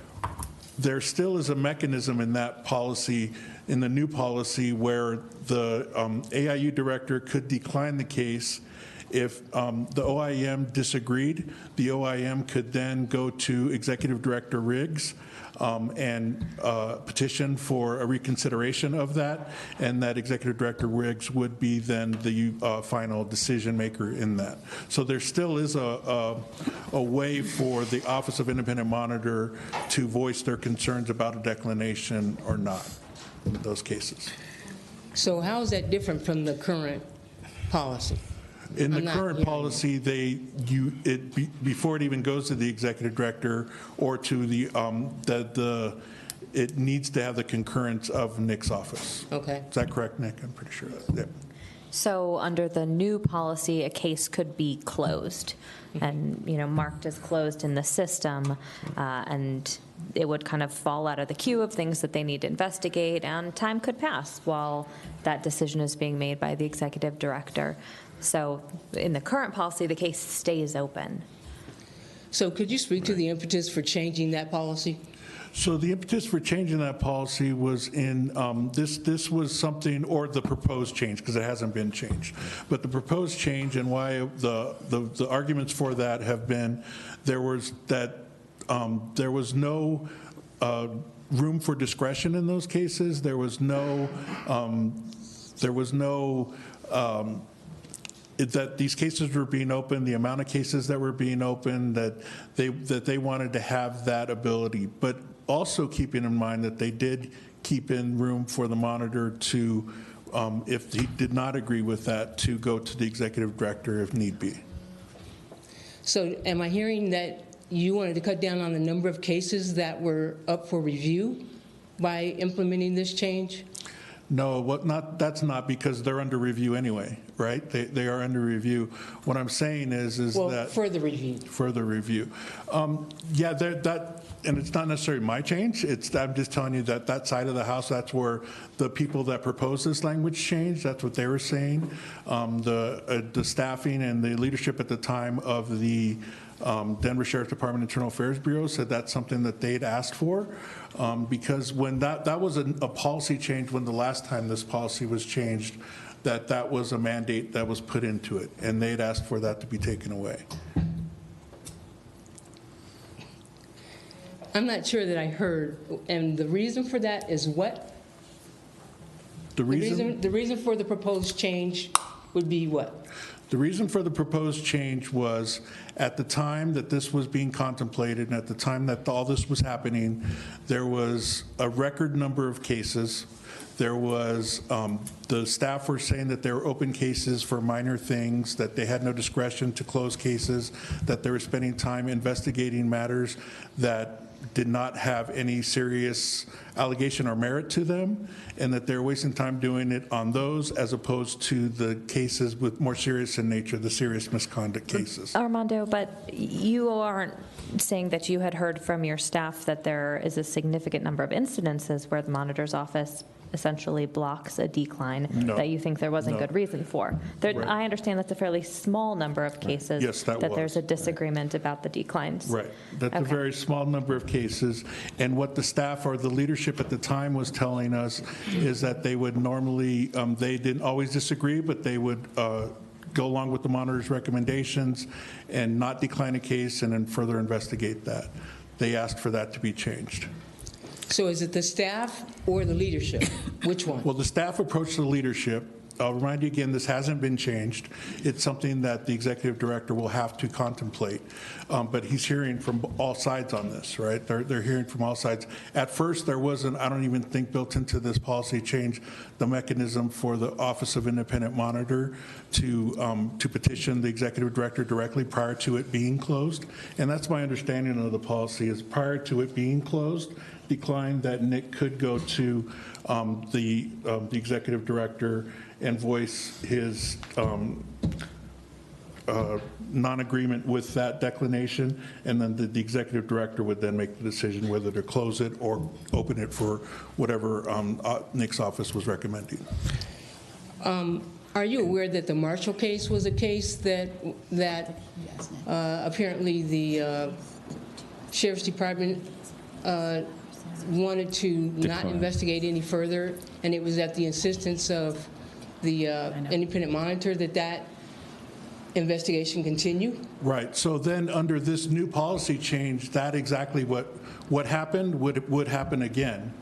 there still is a mechanism in that policy, in the new policy, where the AIU director could decline the case. If the OIM disagreed, the OIM could then go to Executive Director Riggs and petition for a reconsideration of that, and that Executive Director Riggs would be then the final decision maker in that. So there still is a way for the Office of Independent Monitor to voice their concerns about a declination or not in those cases. So how is that different from the current policy? In the I'm not current hearing policy, before it even goes to the executive director or to it needs to have the concurrence of Nick's office. Okay. Is that correct, Nick? I'm pretty sure. Yeah. So under the new policy, a case could be closed and, marked as closed in the system, and it would kind of fall out of the queue of things that they need to investigate, and time could pass while that decision is being made by the executive director. So in the current policy, the case stays open. So could you speak to the impetus for changing that policy? So the impetus for changing that policy was in, this was something, or the proposed change, because it hasn't been changed. But the proposed change, and why the arguments for that have been, there was no room for discretion in those cases. There was no that these cases were being opened, the amount of cases that were being opened, that they wanted to have that ability, but also keeping in mind that they did keep in room for the monitor to, if he did not agree with that, to go to the executive director if need be. So am I hearing that you wanted to cut down on the number of cases that were up for review by implementing this change? No, that's not, because they're under review anyway, right? They are under review. What I'm saying is that further review. Further review. Yeah, and it's not necessarily my change. I'm just telling you that side of the house, that's where the people that proposed this language changed. That's what they were saying. The staffing and the leadership at the time of the Denver Sheriff's Department Internal Affairs Bureau said that's something that they'd asked for, because when that was a policy change when the last time this policy was changed, that was a mandate that was put into it, and they'd asked for that to be taken away. I'm not sure that I heard, and the reason for that is what? The reason for the proposed change would be what? The reason for the proposed change was, at the time that this was being contemplated and at the time that all this was happening, there was a record number of cases. There was, the staff were saying that there were open cases for minor things, that they had no discretion to close cases, that they were spending time investigating matters that did not have any serious allegation or merit to them, and that they're wasting time doing it on those as opposed to the cases with more serious in nature, the serious misconduct cases. Armando, but you aren't saying that you had heard from your staff that there is a significant number of incidences where the monitor's office essentially blocks a decline that you think there wasn't good reason for. Right. I understand that's a fairly small number of cases. Yes, that there's a disagreement about the declines. Right. That's a very small number of cases. And what the staff or the leadership at the time was telling us is that they would normally, they didn't always disagree, but they would go along with the monitor's recommendations and not decline a case and then further investigate that. They asked for that to be changed. So is it the staff or the leadership? Which one? Well, the staff approached the leadership. I'll remind you again, this hasn't been changed. It's something that the executive director will have to contemplate. But he's hearing from all sides on this, right? They're hearing from all sides. At first, there wasn't, I don't even think built into this policy change, the mechanism for the Office of Independent Monitor to petition the executive director directly prior to it being closed. And that's my understanding of the policy, is prior to it being closed, decline, that Nick could go to the executive director and voice his non-agreement with that declination, and then the executive director would then make the decision whether to close it or open it for whatever Nick's office was recommending. Are you aware that the Marshall case was a case that apparently the Sheriff's Department wanted to not investigate any further, and it was at the insistence of the independent monitor that investigation continue? Right. So then under this new policy change, that exactly what happened would happen again.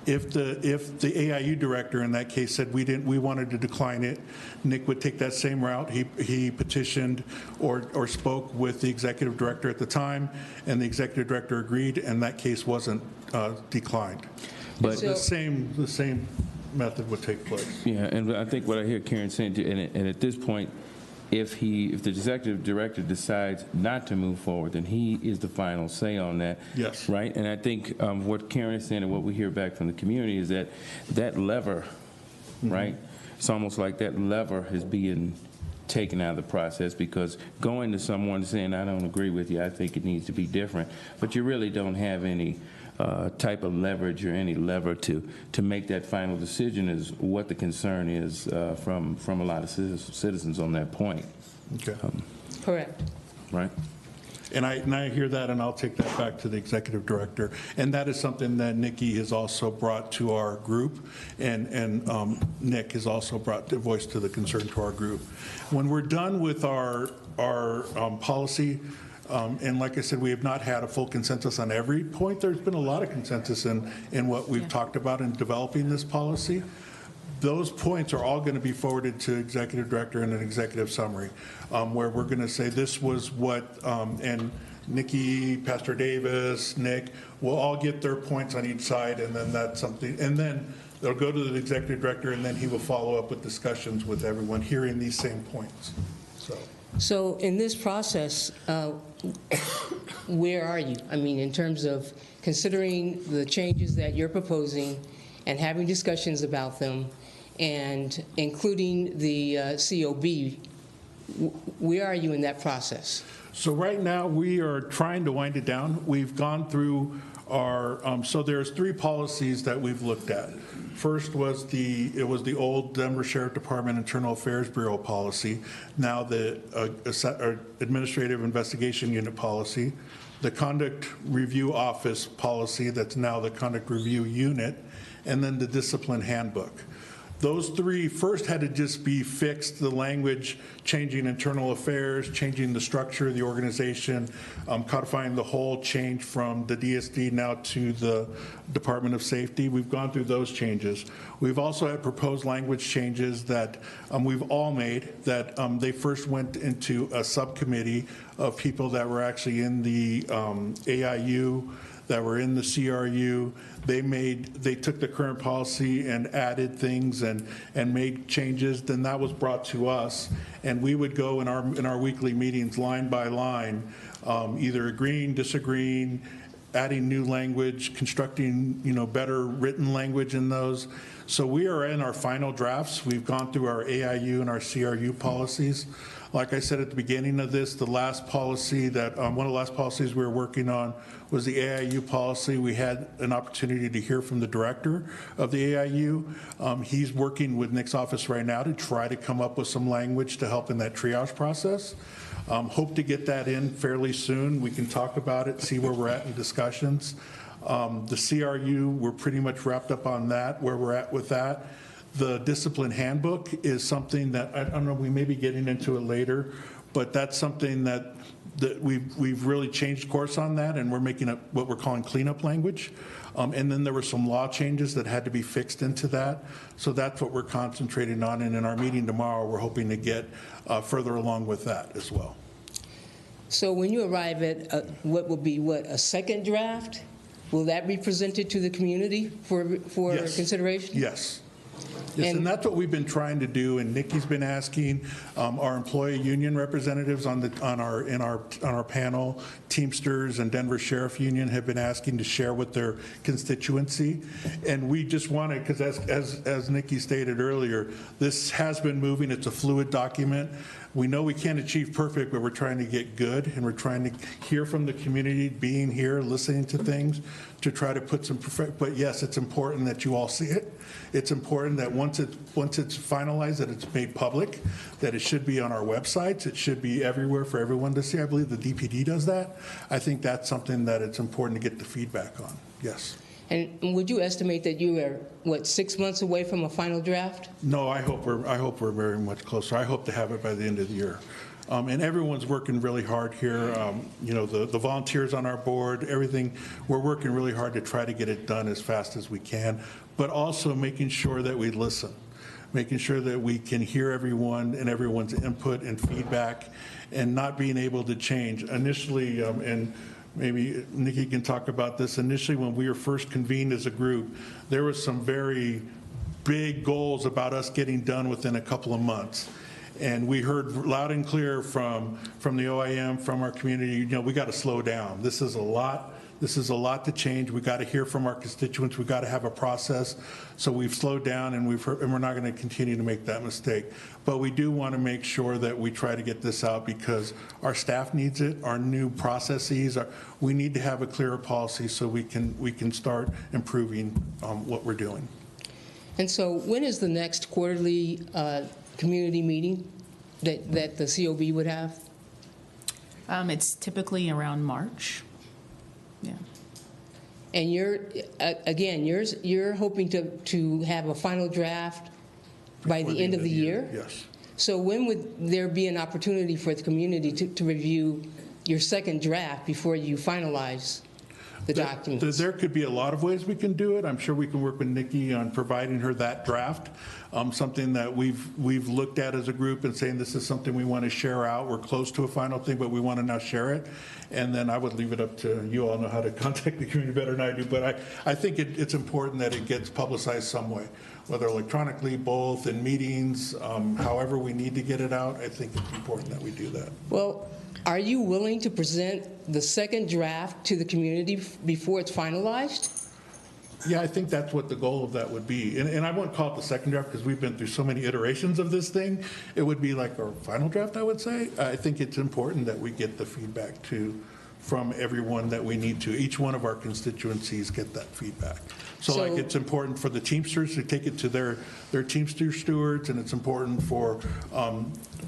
If the AIU director in that case said we wanted to decline it, Nick would take that same route. He petitioned or spoke with the executive director at the time, and the executive director agreed, and that case wasn't declined. But the same method would take place. Yeah, and I think what I hear Karen saying too, and at this point, if the executive director decides not to move forward, then he is the final say on that. Yes. Right? And I think what Karen is saying and what we hear back from the community is that lever, right? It's almost like that lever is being taken out of the process, because going to someone saying, I don't agree with you, I think it needs to be different, but you really don't have any type of leverage or any lever to make that final decision, is what the concern is from a lot of citizens on that point. Okay. Correct. Right? And I hear that, and I'll take that back to the executive director. And that is something that Nikki has also brought to our group, and Nick has also brought the voice to the concern to our group. When we're done with our policy, and like I said, we have not had a full consensus on every point. There's been a lot of consensus in what we've talked about in developing this policy. Those points are all going to be forwarded to executive director in an executive summary, where we're going to say this was what, and Nikki, Pastor Davis, Nick, will all get their points on each side, and then that's something, and then they'll go to the executive director, and then he will follow up with discussions with everyone hearing these same points. So in this process, where are you? I mean, in terms of considering the changes that you're proposing and having discussions about them, and including the COB, where are you in that process? So right now, we are trying to wind it down. We've gone through our, so there's 3 policies that we've looked at. First was the old Denver Sheriff Department Internal Affairs Bureau policy, now the Administrative Investigation Unit policy, the Conduct Review Office policy, that's now the Conduct Review Unit, and then the Discipline Handbook. Those 3 first had to just be fixed, the language, changing internal affairs, changing the structure of the organization, codifying the whole change from the DSD now to the Department of Safety. We've gone through those changes. We've also had proposed language changes that we've all made, that they first went into a subcommittee of people that were actually in the AIU, that were in the CRU. They took the current policy and added things and made changes. Then that was brought to us, and we would go in our weekly meetings line by line, either agreeing, disagreeing, adding new language, constructing better written language in those. So we are in our final drafts. We've gone through our AIU and our CRU policies. Like I said at the beginning of this, the last policy that, one of the last policies we were working on was the AIU policy. We had an opportunity to hear from the director of the AIU. He's working with Nick's office right now to try to come up with some language to help in that triage process. Hope to get that in fairly soon. We can talk about it, see where we're at in discussions. The CRU, we're pretty much wrapped up on that, where we're at with that. The discipline handbook is something that, I don't know, we may be getting into it later, but that's something that we've really changed course on that, and we're making up what we're calling cleanup language. And then there were some law changes that had to be fixed into that. So that's what we're concentrating on, and in our meeting tomorrow, we're hoping to get further along with that as well. So when you arrive at what will be, a second draft, will that be presented to the community for Yes. consideration? Yes. Yes, and that's what we've been trying to do, and Nikki's been asking our employee union representatives on our panel. Teamsters and Denver Sheriff Union have been asking to share with their constituency, and we just wanted, because as Nikki stated earlier, this has been moving. It's a fluid document. We know we can't achieve perfect, but we're trying to get good, and we're trying to hear from the community, being here, listening to things, to try to put some perfect. But yes, it's important that you all see it. It's important that once it's finalized, that it's made public, that it should be on our websites. It should be everywhere for everyone to see. I believe the DPD does that. I think that's something that it's important to get the feedback on. Yes. And would you estimate that you are, what, 6 months away from a final draft? No, I hope we're very much closer. I hope to have it by the end of the year. And everyone's working really hard here. You know, the volunteers on our board, everything, we're working really hard to try to get it done as fast as we can, but also making sure that we listen, making sure that we can hear everyone and everyone's input and feedback, and not being able to change. Initially, and maybe Nikki can talk about this, initially when we were first convened as a group, there was some very big goals about us getting done within a couple of months. And we heard loud and clear from the OIM, from our community, you know, we got to slow down. This is a lot. This is a lot to change. We got to hear from our constituents. We got to have a process. So we've slowed down, and we're not going to continue to make that mistake. But we do want to make sure that we try to get this out, because our staff needs it. Our new processes we need to have a clearer policy so we can start improving what we're doing. And so when is the next quarterly community meeting that the COB would have? It's typically around March. Yeah. And you're hoping to have a final draft by the end of the year? Yes. So when would there be an opportunity for the community to review your second draft before you finalize the documents? There could be a lot of ways we can do it. I'm sure we can work with Nikki on providing her that draft, something that we've looked at as a group and saying this is something we want to share out. We're close to a final thing, but we want to now share it. And then I would leave it up to you all know how to contact the community better than I do. But I think it's important that it gets publicized some way, whether electronically, both, in meetings, however we need to get it out. I think it's important that we do that. Well, are you willing to present the second draft to the community before it's finalized? Yeah, I think that's what the goal of that would be. And I won't call it the second draft, because we've been through so many iterations of this thing. It would be like our final draft, I would say. I think it's important that we get the feedback from everyone that we need to. Each one of our constituencies get that feedback. So like, it's important for the Teamsters to take it to their Teamster stewards, and it's important for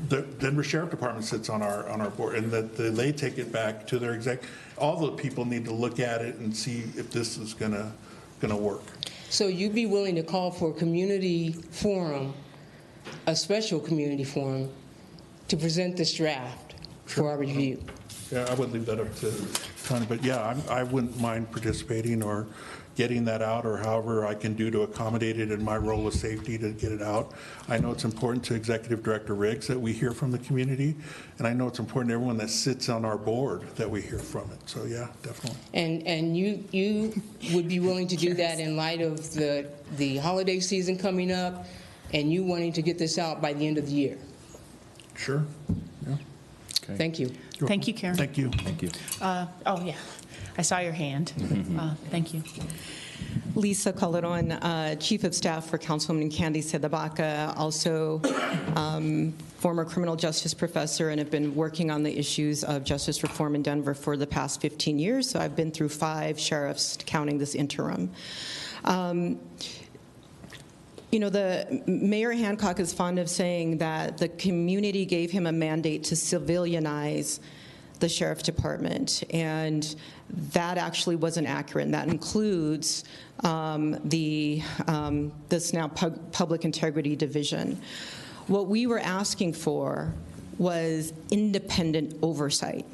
the Denver Sheriff Department sits on our board, and that they take it back to their exec. All the people need to look at it and see if this is gonna work. So you'd be willing to call for a community forum, a special community forum, to present this draft for our review? Yeah, I would leave that up to Tony, but yeah, I wouldn't mind participating or getting that out, or however I can do to accommodate it in my role of safety to get it out. I know it's important to Executive Director Riggs that we hear from the community, and I know it's important to everyone that sits on our board that we hear from it. So yeah, definitely. And you would be willing to do that in light of the holiday season coming up, and you wanting to get this out by the end of the year? Sure. Yeah. Okay. Thank you. Thank you, Karen. Thank you. Thank you. Oh, yeah. I saw your hand. Thank you. Lisa Calderon, Chief of Staff for Councilwoman Candy Sedabaca, also former criminal justice professor, and have been working on the issues of justice reform in Denver for the past 15 years. So I've been through 5 sheriffs, counting this interim. You know, the Mayor Hancock is fond of saying that the community gave him a mandate to civilianize the sheriff's department, and that actually wasn't accurate. And that includes this now public integrity division. What we were asking for was independent oversight.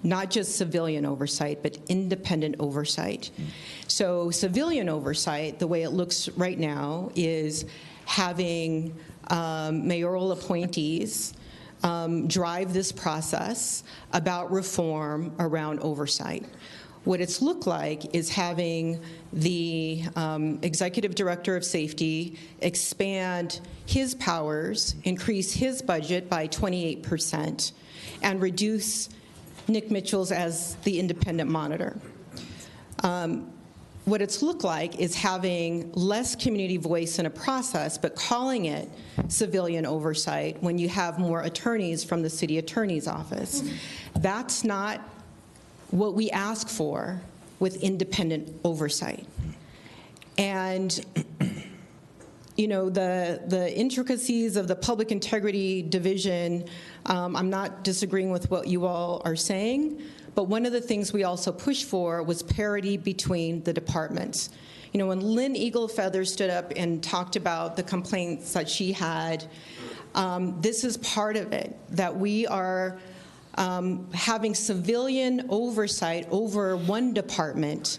Not just civilian oversight, but independent oversight. So civilian oversight, the way it looks right now, is having mayoral appointees drive this process about reform around oversight. What it's looked like is having the executive director of safety expand his powers, increase his budget by 28%, and reduce Nick Mitchell's as the independent monitor. what it's looked like is having less community voice in a process, but calling it civilian oversight when you have more attorneys from the city attorney's office. That's not what we ask for with independent oversight. And you know, the intricacies of the Public Integrity Division, I'm not disagreeing with what you all are saying, but one of the things we also pushed for was parity between the departments. You know, when Lynn Eaglefeather stood up and talked about the complaints that she had, this is part of it, that we are having civilian oversight over one department,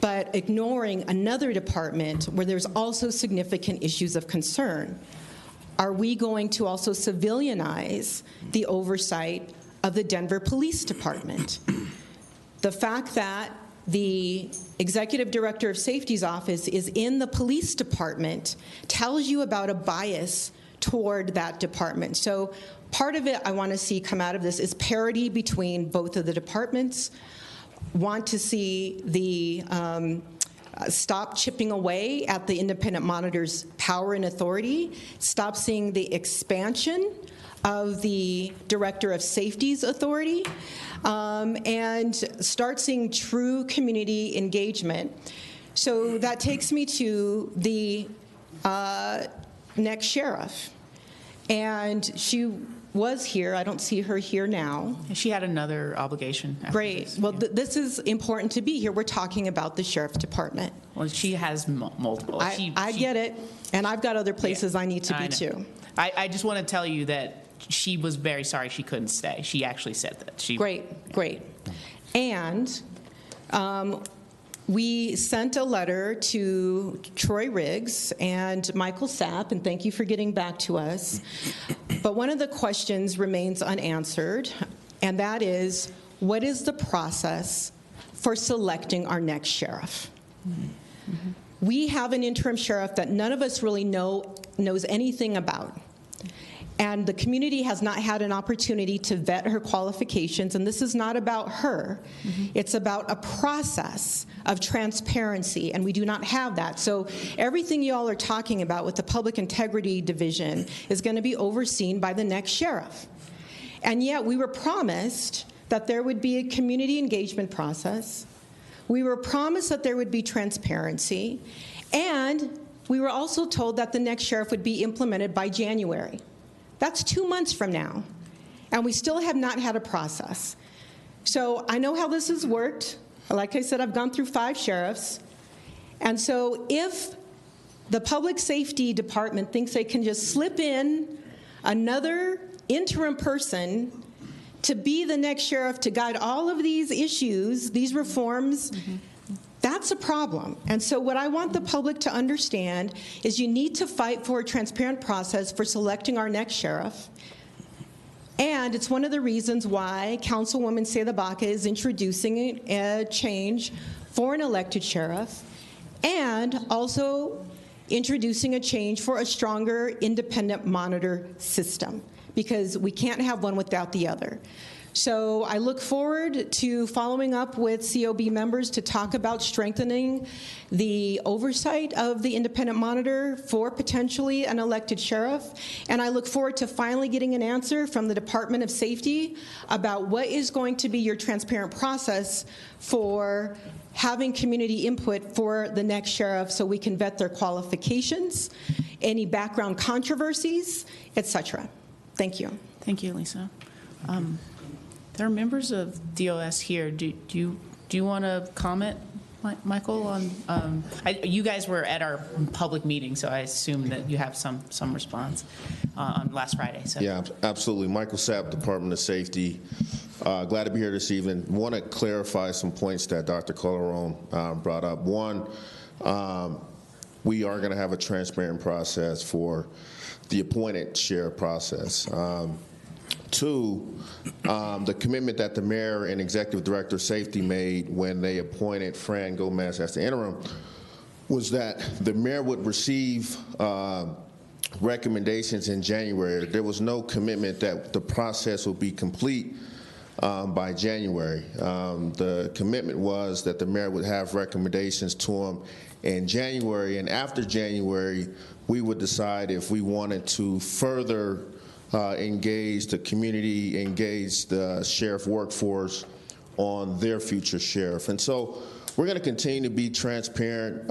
but ignoring another department where there's also significant issues of concern. Are we going to also civilianize the oversight of the Denver Police Department? The fact that the Executive Director of Safety's office is in the police department tells you about a bias toward that department. So part of it I want to see come out of this is parity between both of the departments. Want to see the stop chipping away at the independent monitor's power and authority, stop seeing the expansion of the Director of Safety's authority, and start seeing true community engagement. So that takes me to the next sheriff. And she was here. I don't see her here now. She had another obligation. Great. This. Well, this is important to be here. We're talking about the Sheriff's Department. Well, she has multiple. I get it, and I've got other places I need to be too. I just want to tell you that she was very sorry she couldn't stay. She actually said that. Great. And we sent a letter to Troy Riggs and Michael Sapp, and thank you for getting back to us. But one of the questions remains unanswered, and that is, what is the process for selecting our next sheriff? Mm-hmm. We have an interim sheriff that none of us really knows anything about. And the community has not had an opportunity to vet her qualifications, and this is not about her. Mm-hmm. It's about a process of transparency, and we do not have that. So everything you all are talking about with the Public Integrity Division is going to be overseen by the next sheriff. And yet we were promised that there would be a community engagement process. We were promised that there would be transparency, and we were also told that the next sheriff would be implemented by January. That's 2 months from now, and we still have not had a process. So I know how this has worked. Like I said, I've gone through 5 sheriffs. And so if the Public Safety Department thinks they can just slip in another interim person to be the next sheriff to guide all of these issues, these reforms, that's a problem. And so what I want the public to understand is you need to fight for a transparent process for selecting our next sheriff. And it's one of the reasons why Councilwoman Sedabaca is introducing a change for an elected sheriff, and also introducing a change for a stronger independent monitor system, because we can't have one without the other. So I look forward to following up with COB members to talk about strengthening the oversight of the independent monitor for potentially an elected sheriff. And I look forward to finally getting an answer from the Department of Safety about what is going to be your transparent process for having community input for the next sheriff, so we can vet their qualifications, any background controversies, etc. Thank you. Thank you, Lisa. There are members of DOS here. Do you want to comment, Michael? On you guys were at our public meeting, so I assume that you have some response on last Friday. So. Yeah, absolutely. Michael Sapp, Department of Safety. Glad to be here this evening. Want to clarify some points that Dr. Calderon brought up. One, we are going to have a transparent process for the appointed sheriff process. 2, the commitment that the mayor and executive director of safety made when they appointed Fran Gomez as the interim was that the mayor would receive recommendations in January. There was no commitment that the process would be complete by January. The commitment was that the mayor would have recommendations to him in January, and after January, we would decide if we wanted to further engage the community, engage the sheriff workforce on their future sheriff. And so we're going to continue to be transparent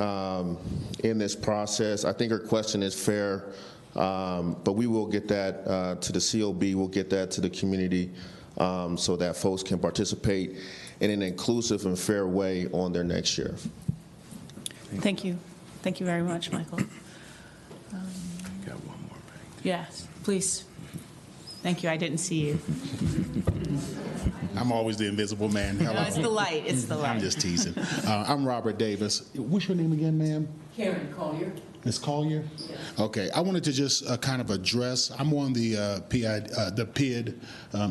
in this process. I think her question is fair, but we will get that to the COB, we'll get that to the community so that folks can participate in an inclusive and fair way on their next sheriff. Thank you. Thank you very much, Michael. Got one more back. Yes, please. Thank you. I didn't see you. I'm always the invisible man. Hello. No, it's the light. It's the light. I'm just teasing. I'm Robert Davis. What's your name again, ma'am? Karen Collier. Ms. Collier? Okay. I wanted to just kind of address, I'm on the PID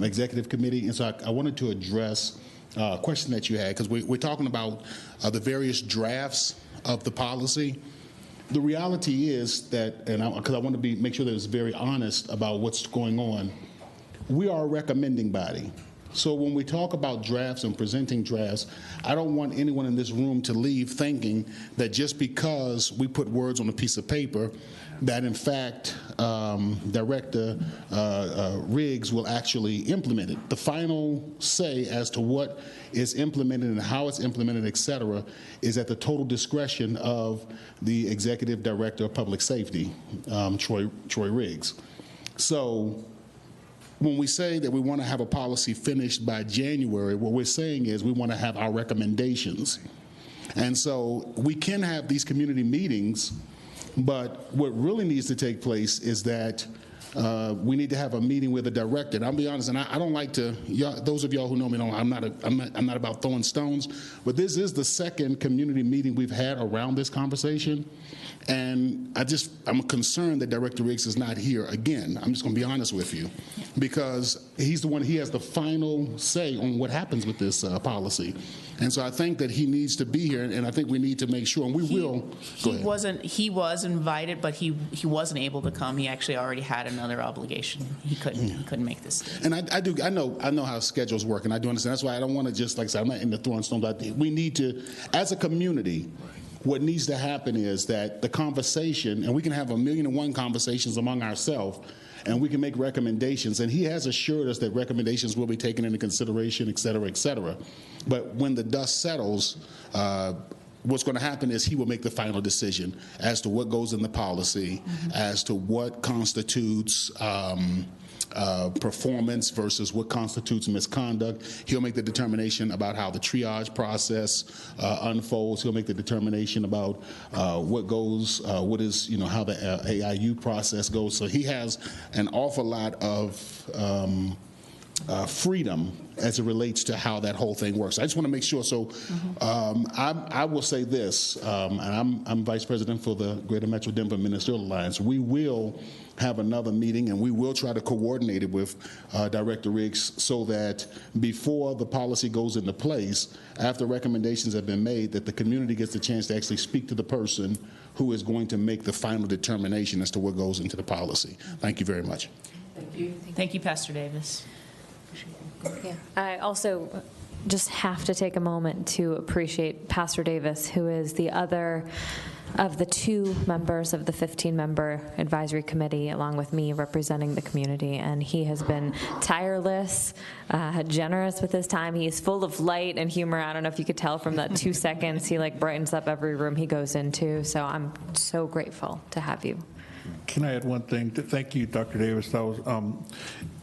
Executive Committee, and so I wanted to address a question that you had, because we're talking about the various drafts of the policy. The reality is that, and because I want to make sure that it's very honest about what's going on, we are a recommending body. So when we talk about drafts and presenting drafts, I don't want anyone in this room to leave thinking that just because we put words on a piece of paper, that in fact Director Riggs will actually implement it. The final say as to what is implemented and how it's implemented, et cetera, is at the total discretion of the Executive Director of Public Safety, Troy Riggs. So when we say that we want to have a policy finished by January, what we're saying is we want to have our recommendations. And so we can have these community meetings, but what really needs to take place is that we need to have a meeting with the director. And I'll be honest, and I don't like to, those of y'all who know me know I'm not about throwing stones, but this is the second community meeting we've had around this conversation. And I'm concerned that Director Riggs is not here again. I'm just going to be honest with you, because he's the one, he has the final say on what happens with this policy. And so I think that he needs to be here, and I think we need to make sure, and we will. He was invited, but he wasn't able to come. He actually already had another obligation. He couldn't make this. And I know how schedules work, and I do understand. That's why I don't want to just, like I said, I'm not into throwing stones out there. We need to, as a community, what needs to happen is that the conversation, and we can have 1,000,001 conversations among ourselves, and we can make recommendations. And he has assured us that recommendations will be taken into consideration, et cetera, et cetera. But when the dust settles, what's going to happen is he will make the final decision as to what goes in the policy, as to what constitutes performance versus what constitutes misconduct. He'll make the determination about how the triage process unfolds. He'll make the determination about what is, how the AIU process goes. So he has an awful lot of freedom as it relates to how that whole thing works. I just want to make sure. So I will say this, and I'm Vice President for the Greater Metro Denver Ministerial Alliance. We will have another meeting, and we will try to coordinate it with Director Riggs so that before the policy goes into place, after recommendations have been made, that the community gets the chance to actually speak to the person who is going to make the final determination as to what goes into the policy. Thank you very much. Thank you. Thank you, Pastor Davis. Yeah. I also just have to take a moment to appreciate Pastor Davis, who is the other of the 2 members of the 15-member advisory committee, along with me, representing the community. And he has been tireless, generous with his time. He's full of light and humor. I don't know if you could tell from that 2 seconds. He brightens up every room he goes into. So I'm so grateful to have you. Can I add one thing? Thank you, Dr. Davis. That was,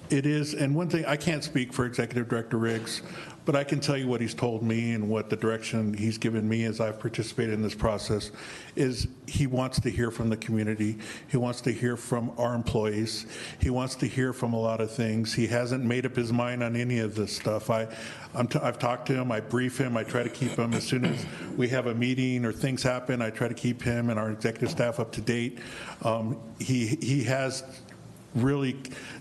it is, and one thing, I can't speak for Executive Director Riggs, but I can tell you what he's told me and what the direction he's given me as I've participated in this process is he wants to hear from the community. He wants to hear from our employees. He wants to hear from a lot of things. He hasn't made up his mind on any of this stuff. I've talked to him. I brief him. I try to keep him, as soon as we have a meeting or things happen, I try to keep him and our executive staff up to date. He has really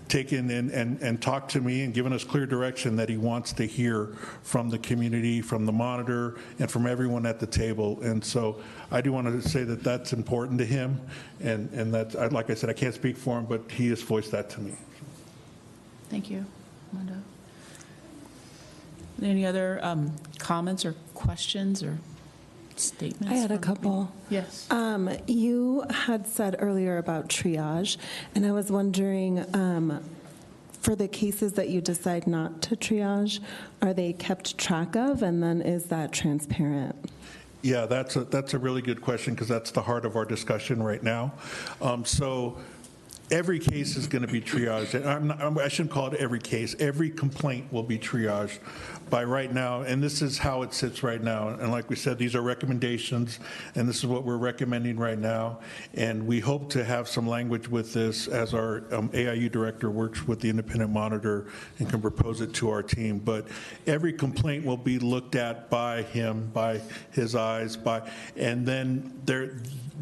taken in and talked to me and given us clear direction that he wants to hear from the community, from the monitor, and from everyone at the table. And so I do want to say that that's important to him, and that, like I said, I can't speak for him, but he has voiced that to me. Thank you. Mondo. Any other comments or questions or statements? I had a from couple. people? Yes. You had said earlier about triage, and I was wondering, for the cases that you decide not to triage, are they kept track of, and then is that transparent? Yeah, that's a really good question, because that's the heart of our discussion right now. So every case is going to be triaged. And I shouldn't call it every case. Every complaint will be triaged by right now, and this is how it sits right now. And like we said, these are recommendations, and this is what we're recommending right now. And we hope to have some language with this as our AIU director works with the independent monitor and can propose it to our team. But every complaint will be looked at by him, by his eyes, and then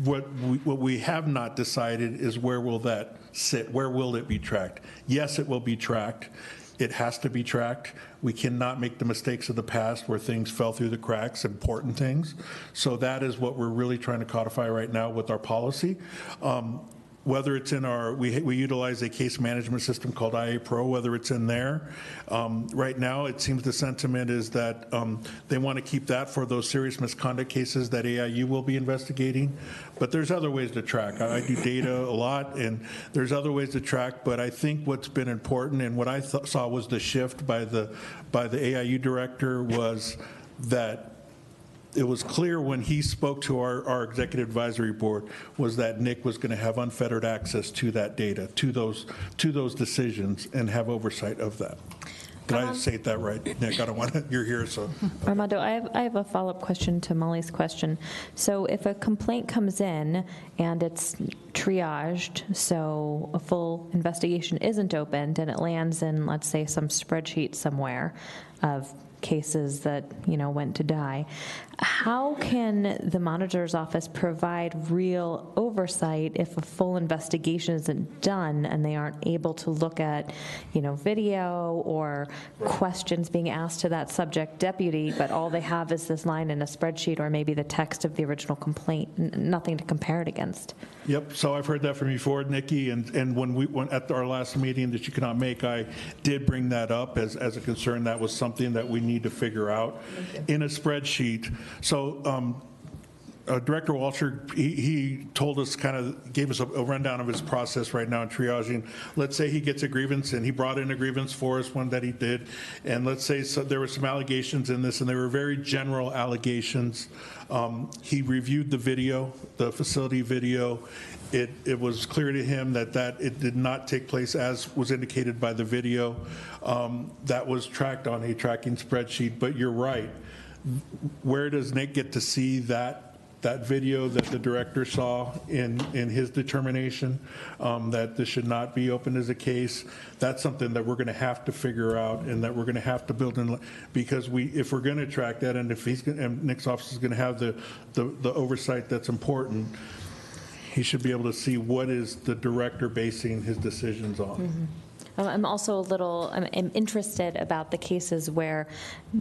what we have not decided is where will that sit? Where will it be tracked? Yes, it will be tracked. It has to be tracked. We cannot make the mistakes of the past where things fell through the cracks, important things. So that is what we're really trying to codify right now with our policy. Whether it's in we utilize a case management system called IA Pro, whether it's in there. Right now, it seems the sentiment is that they want to keep that for those serious misconduct cases that AIU will be investigating. But there's other ways to track. I do data a lot, and there's other ways to track. But I think what's been important, and what I saw was the shift by the AIU director, was that it was clear when he spoke to our executive advisory board was that Nick was going to have unfettered access to that data, to those decisions, and have oversight of that. Did I say that right, Nick? I don't want to, you're here, so. Armando, I have a follow-up question to Molly's question. So if a complaint comes in and it's triaged, so a full investigation isn't opened, and it lands in, let's say, some spreadsheet somewhere of cases that, went to die, how can the monitor's office provide real oversight if a full investigation isn't done and they aren't able to look at, video or questions being asked to that subject deputy, but all they have is this line in a spreadsheet or maybe the text of the original complaint, nothing to compare it against? Yep, so I've heard that from you before, Nikki, and when we went at our last meeting that you could not make, I did bring that up as a concern. That was something that we need to figure out in a spreadsheet. So Director Walsher, he told us, gave us a rundown of his process right now in triaging. Let's say he gets a grievance, and he brought in a grievance for us, one that he did, and let's say there were some allegations in this, and they were very general allegations. He reviewed the video, the facility video. It was clear to him that it did not take place as was indicated by the video. That was tracked on a tracking spreadsheet, but you're right. Where does Nick get to see that video that the director saw in his determination that this should not be opened as a case? That's something that we're going to have to figure out, and that we're going to have to build in, because if we're going to track that, and if and Nick's office is going to have the oversight that's important, he should be able to see what is the director basing his decisions on. Mm-hmm. I'm also I'm interested about the cases where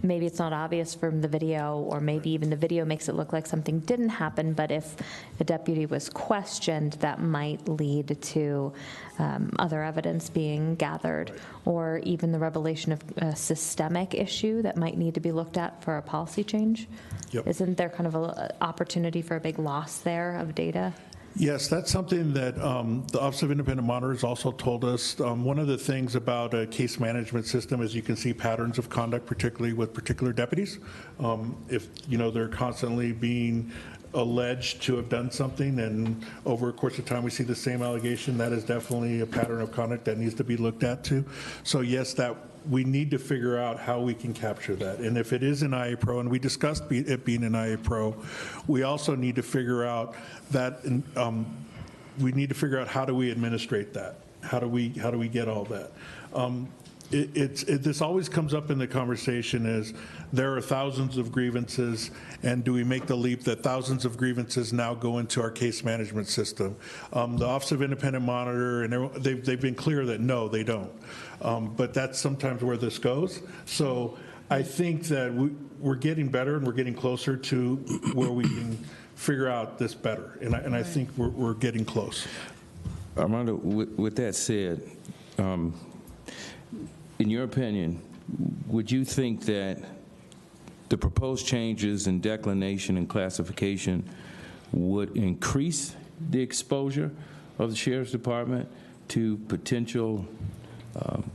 maybe it's not obvious from the video, or maybe even the video makes it look like something didn't happen, but if the deputy was questioned, that might lead to other evidence being gathered, or even the revelation of a systemic issue that might need to be looked at for a policy change. Yep. Isn't there kind of an opportunity for a big loss there of data? Yes, that's something that the Office of Independent Monitors also told us. One of the things about a case management system is you can see patterns of conduct, particularly with particular deputies. If they're constantly being alleged to have done something, and over a course of time we see the same allegation, that is definitely a pattern of conduct that needs to be looked at too. So yes, that we need to figure out how we can capture that. And if it is an IA Pro, and we discussed it being an IA Pro, we also need to figure out that we need to figure out how do we administrate that? How do we get all that? This always comes up in the conversation is there are thousands of grievances, and do we make the leap that thousands of grievances now go into our case management system? The Office of Independent Monitor, and they've been clear that no, they don't. But that's sometimes where this goes. So I think that we're getting better, and we're getting closer to where we can figure out this better. And I think we're getting close. Armando, with that said, in your opinion, would you think that the proposed changes in declination and classification would increase the exposure of the Sheriff's Department to potential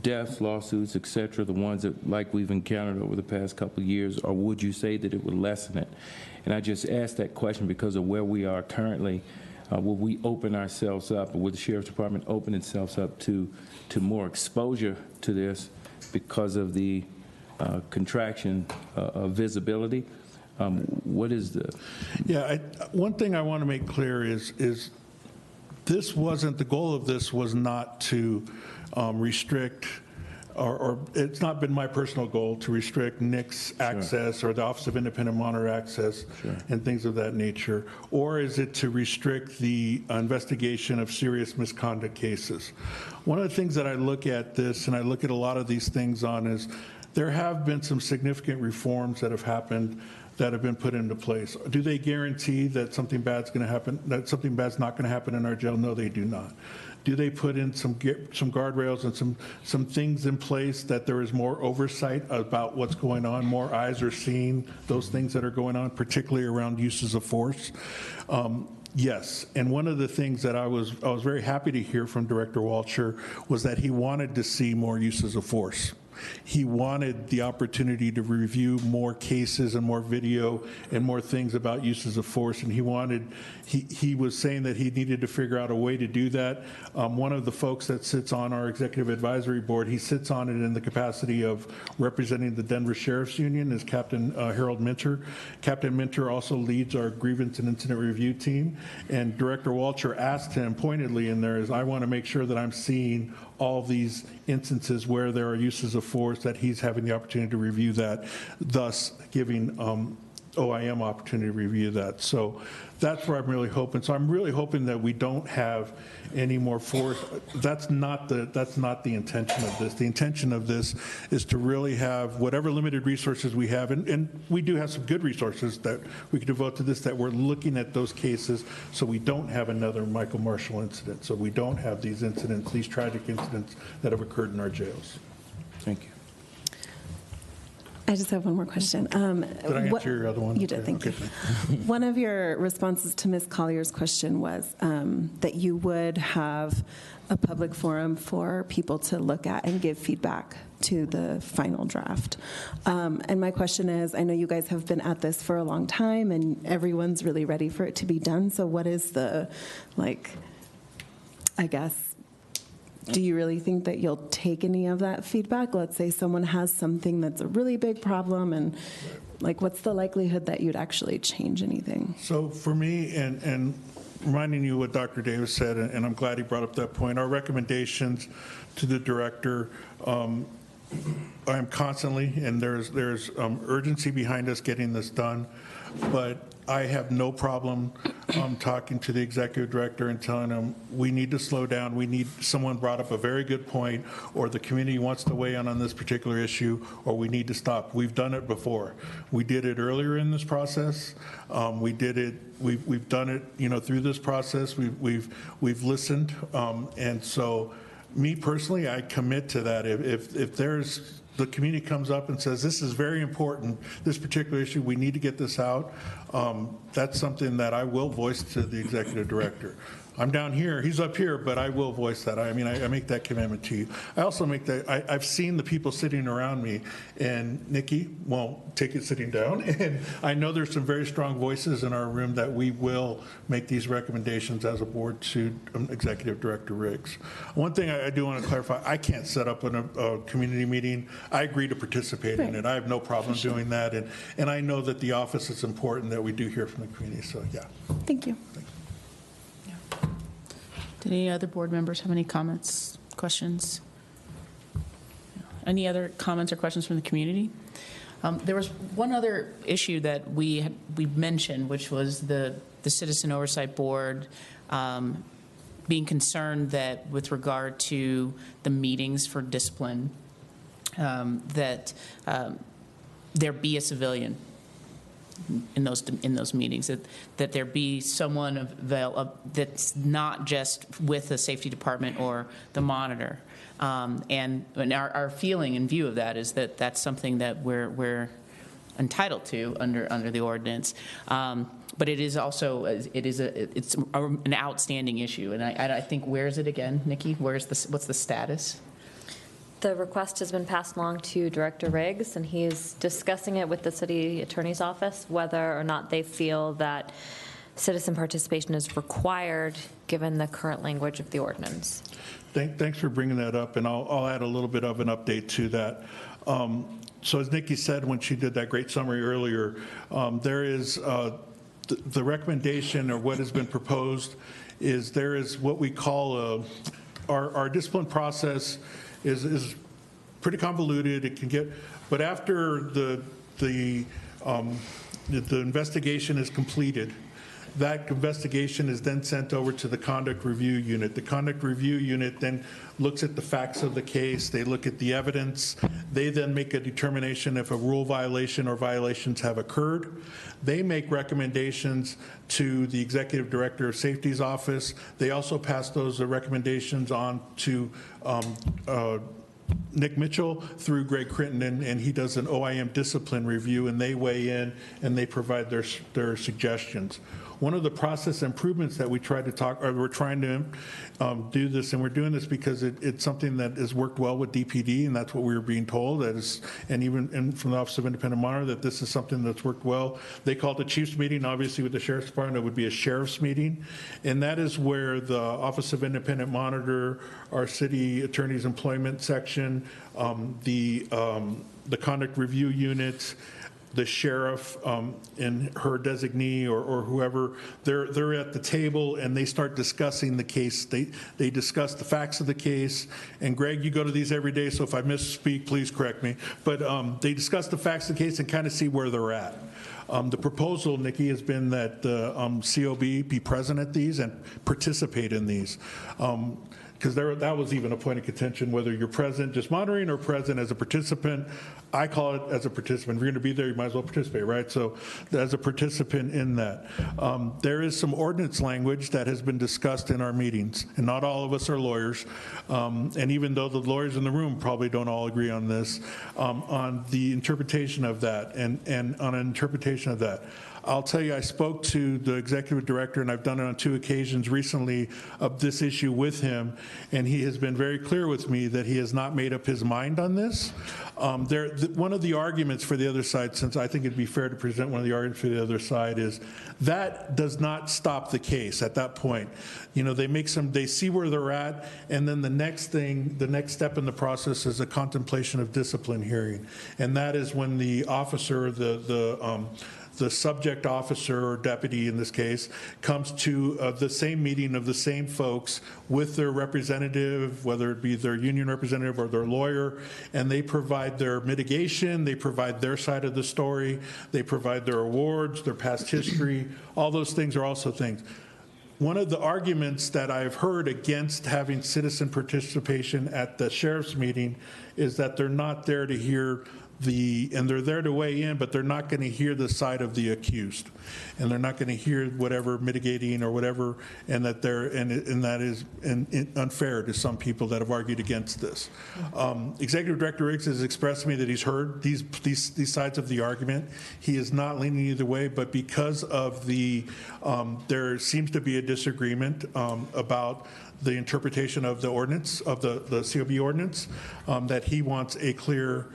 deaths, lawsuits, et cetera, the ones that like we've encountered over the past couple of years, or would you say that it would lessen it? And I just asked that question because of where we are currently. Will we open ourselves up, or would the Sheriff's Department open itself up to more exposure to this because of the contraction of visibility? What is the... Yeah, one thing I want to make clear is this wasn't, the goal of this was not to restrict, or it's not been my personal goal to restrict NIC's access or the Office of Independent Monitor access and things of that nature, or is it to restrict the investigation of serious misconduct cases? One of the things that I look at this, and I look at a lot of these things on, is there have been some significant reforms that have happened that have been put into place. Do they guarantee that something bad's going to happen, that something bad's not going to happen in our jail? No, they do not. Do they put in some guardrails and some things in place that there is more oversight about what's going on, more eyes are seeing those things that are going on, particularly around uses of force? Yes, and one of the things that I was very happy to hear from Director Walcher was that he wanted to see more uses of force. He wanted the opportunity to review more cases and more video and more things about uses of force, and he was saying that he needed to figure out a way to do that. One of the folks that sits on our executive advisory board, he sits on it in the capacity of representing the Denver Sheriff's Union, is Captain Harold Minter. Captain Minter also leads our grievance and incident review team, and Director Walcher asked him pointedly in there, I want to make sure that I'm seeing all these instances where there are uses of force, that he's having the opportunity to review that, thus giving OIM opportunity to review that. So that's where I'm really hoping. So I'm really hoping that we don't have any more force. That's not the intention of this. The intention of this is to really have whatever limited resources we have, and we do have some good resources that we could devote to this, that we're looking at those cases so we don't have another Michael Marshall incident, so we don't have these incidents, these tragic incidents that have occurred in our jails. Thank you. I just have one more question. Did I answer your other one? You did, thank you. One of your responses to Ms. Collier's question was that you would have a public forum for people to look at and give feedback to the final draft. And my question is, I know you guys have been at this for a long time and everyone's really ready for it to be done, so what is the, I guess, do you really think that you'll take any of that feedback? Let's say someone has something that's a really big problem, and what's the likelihood that you'd actually change anything? So for me, and reminding you what Dr. Davis said, and I'm glad he brought up that point, our recommendations to the director, I'm constantly, and there's urgency behind us getting this done, but I have no problem talking to the executive director and telling him we need to slow down. We need, someone brought up a very good point, or the community wants to weigh in on this particular issue, or we need to stop. We've done it before. We did it earlier in this process. We did it. We've done it. Through this process, we've listened, and so me personally, I commit to that. If there's the community comes up and says, this is very important, this particular issue, we need to get this out, that's something that I will voice to the executive director. I'm down here, he's up here, but I will voice that. I make that commitment to you. I also make that, I've seen the people sitting around me, and Nikki won't take it sitting down, and I know there's some very strong voices in our room that we will make these recommendations as a board to Executive Director Riggs. One thing I do want to clarify, I can't set up a community meeting. I agree to participate in it. I have no problem doing that, and I know that the office is important that we do hear from the community, so yeah. Thank you. Did any other board members have any comments, questions? Any other comments or questions from the community? There was one other issue that we mentioned, which was the Citizen Oversight Board being concerned that with regard to the meetings for discipline, that there be a civilian in those meetings, that there be someone that's not just with the safety department or the monitor. And our feeling and view of that is that that's something that we're entitled to under the ordinance. But it is also it's an outstanding issue, and I think, where is it again, Nikki? What's the status? The request has been passed along to Director Riggs, and he's discussing it with the city attorney's office, whether or not they feel that citizen participation is required given the current language of the ordinance. Thanks for bringing that up, and I'll add a little bit of an update to that. So as Nikki said when she did that great summary earlier, there is the recommendation, or what has been proposed, is there is what we call our discipline process is pretty convoluted. It can get, but after the investigation is completed, that investigation is then sent over to the conduct review unit. The conduct review unit then looks at the facts of the case. They look at the evidence. They then make a determination if a rule violation or violations have occurred. They make recommendations to the Executive Director of Safety's office. They also pass those recommendations on to Nick Mitchell through Greg Crittenden, and he does an OIM discipline review, and they weigh in and they provide their suggestions. One of the process improvements that we try to talk, or we're trying to do this, and we're doing this because it's something that has worked well with DPD, and that's what we were being told, and even from the Office of Independent Monitor, that this is something that's worked well. They call it the Chiefs meeting. Obviously, with the Sheriff's Department, it would be a Sheriff's meeting, and that is where the Office of Independent Monitor, our City Attorney's Employment Section, the Conduct Review Unit, the sheriff and her designee or whoever, they're at the table and they start discussing the case. They discuss the facts of the case. And Greg, you go to these every day, so if I misspeak, please correct me. But they discuss the facts of the case and kind of see where they're at. The proposal, Nikki, has been that the COB be present at these and participate in these. Because that was even a point of contention, whether you're present just monitoring or present as a participant. I call it as a participant. If you're going to be there, you might as well participate, right? So as a participant in that. There is some ordinance language that has been discussed in our meetings, and not all of us are lawyers. And even though the lawyers in the room probably don't all agree on this, on the interpretation of that and on an interpretation of that. I'll tell you, I spoke to the executive director, and I've done it on 2 occasions recently, of this issue with him, and he has been very clear with me that he has not made up his mind on this. One of the arguments for the other side, since I think it'd be fair to present one of the arguments for the other side, is that does not stop the case at that point. You know, they see where they're at, and then the next step in the process is a contemplation of discipline hearing, and that is when the officer, the subject officer or deputy in this case, comes to the same meeting of the same folks with their representative, whether it be their union representative or their lawyer, and they provide their mitigation, they provide their side of the story, they provide their awards, their past history. All those things are also things. One of the arguments that I've heard against having citizen participation at the sheriff's meeting is that they're not there to hear and they're there to weigh in, but they're not going to hear the side of the accused, and they're not going to hear whatever mitigating or whatever, and that that is unfair to some people that have argued against this. Executive Director Riggs has expressed to me that he's heard these sides of the argument. He is not leaning either way, but because of there seems to be a disagreement about the interpretation of the ordinance, of the COB ordinance, that he wants a clear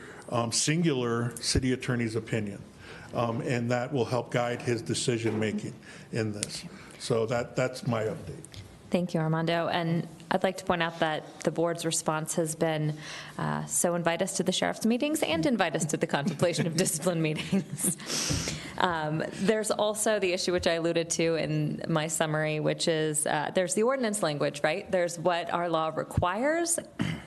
singular city attorney's opinion, and that will help guide his decision making in this. So that's my update. Thank you, Armando. And I'd like to point out that the board's response has been so invite us to the sheriff's meetings and invite us to the contemplation of discipline meetings. There's also the issue which I alluded to in my summary, which is there's the ordinance language, right? There's what our law requires.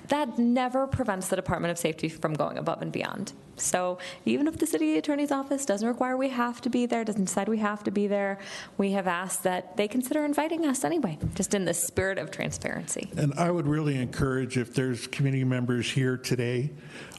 That never prevents the Department of Safety from going above and beyond. So even if the city attorney's office doesn't require we have to be there, doesn't decide we have to be there, we have asked that they consider inviting us anyway, just in the spirit of transparency. And I would really encourage, if there's community members here today,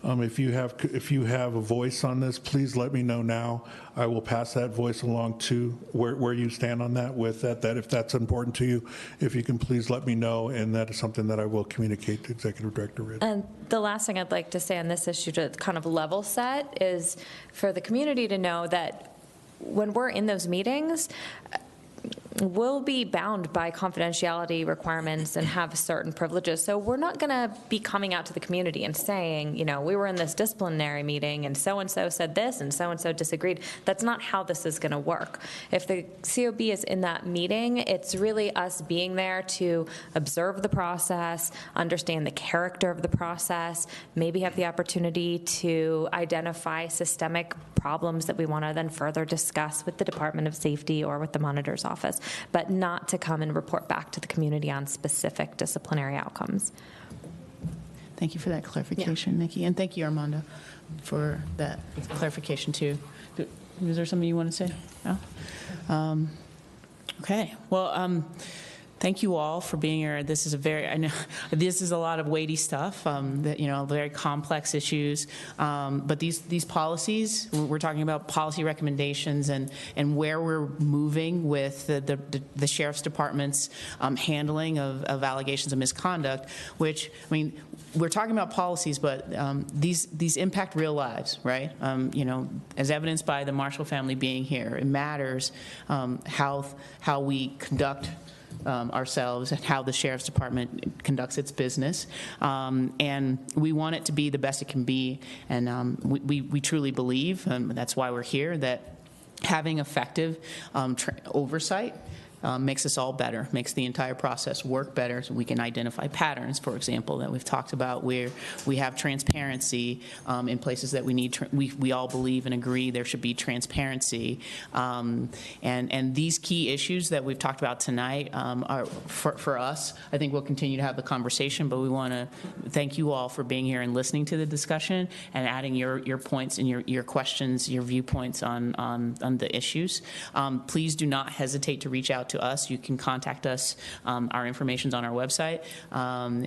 if you have a voice on this, please let me know now. I will pass that voice along to where you stand on that with that if that's important to you, if you can please let me know, and that is something that I will communicate to Executive Director Ridd. And the last thing I'd like to say on this issue to kind of level set is for the community to know that when we're in those meetings, we'll be bound by confidentiality requirements and have certain privileges. So we're not going to be coming out to the community and saying, you know, we were in this disciplinary meeting and so said this and so disagreed. That's not how this is going to work. If the COB is in that meeting, it's really us being there to observe the process, understand the character of the process, maybe have the opportunity to identify systemic problems that we want to then further discuss with the Department of Safety or with the monitor's office, but not to come and report back to the community on specific disciplinary outcomes. Thank you for that clarification, Nikki. And thank you, Armando, for that clarification, too. Is there something you want to say? No? Okay. Well, thank you all for being here. This is I know this is a lot of weighty stuff, very complex issues. But these policies, we're talking about policy recommendations and where we're moving with the Sheriff's Department's handling of allegations of misconduct, which, I mean, we're talking about policies, but these impact real lives, right? As evidenced by the Marshall family being here, it matters how we conduct ourselves and how the Sheriff's Department conducts its business. And we want it to be the best it can be. And we truly believe, and that's why we're here, that having effective oversight makes us all better, makes the entire process work better, so we can identify patterns, for example, that we've talked about, where we have transparency in places that we need. We all believe and agree there should be transparency. And these key issues that we've talked about tonight are, for us, I think we'll continue to have the conversation, but we want to thank you all for being here and listening to the discussion and adding your points and your questions, your viewpoints on the issues. Please do not hesitate to reach out to us. You can contact us. Our information's on our website.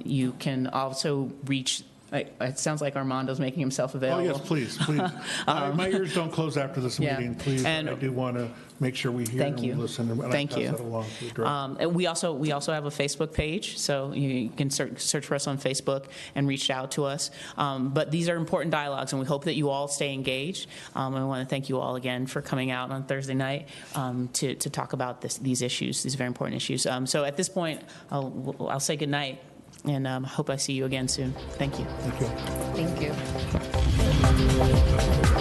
You can also reach. It sounds like Armando's making himself available. Oh, yes, please. My ears don't close after this meeting, please. And I do want to make sure we hear and we listen. And thank you. That along to the director. And we also have a Facebook page, so you can search for us on Facebook and reach out to us. But these are important dialogues, and we hope that you all stay engaged. I want to thank you all again for coming out on Thursday night to talk about these issues, these very important issues. So at this point, I'll say good night. And hope I see you again soon. Thank you. Thank you. Thank you.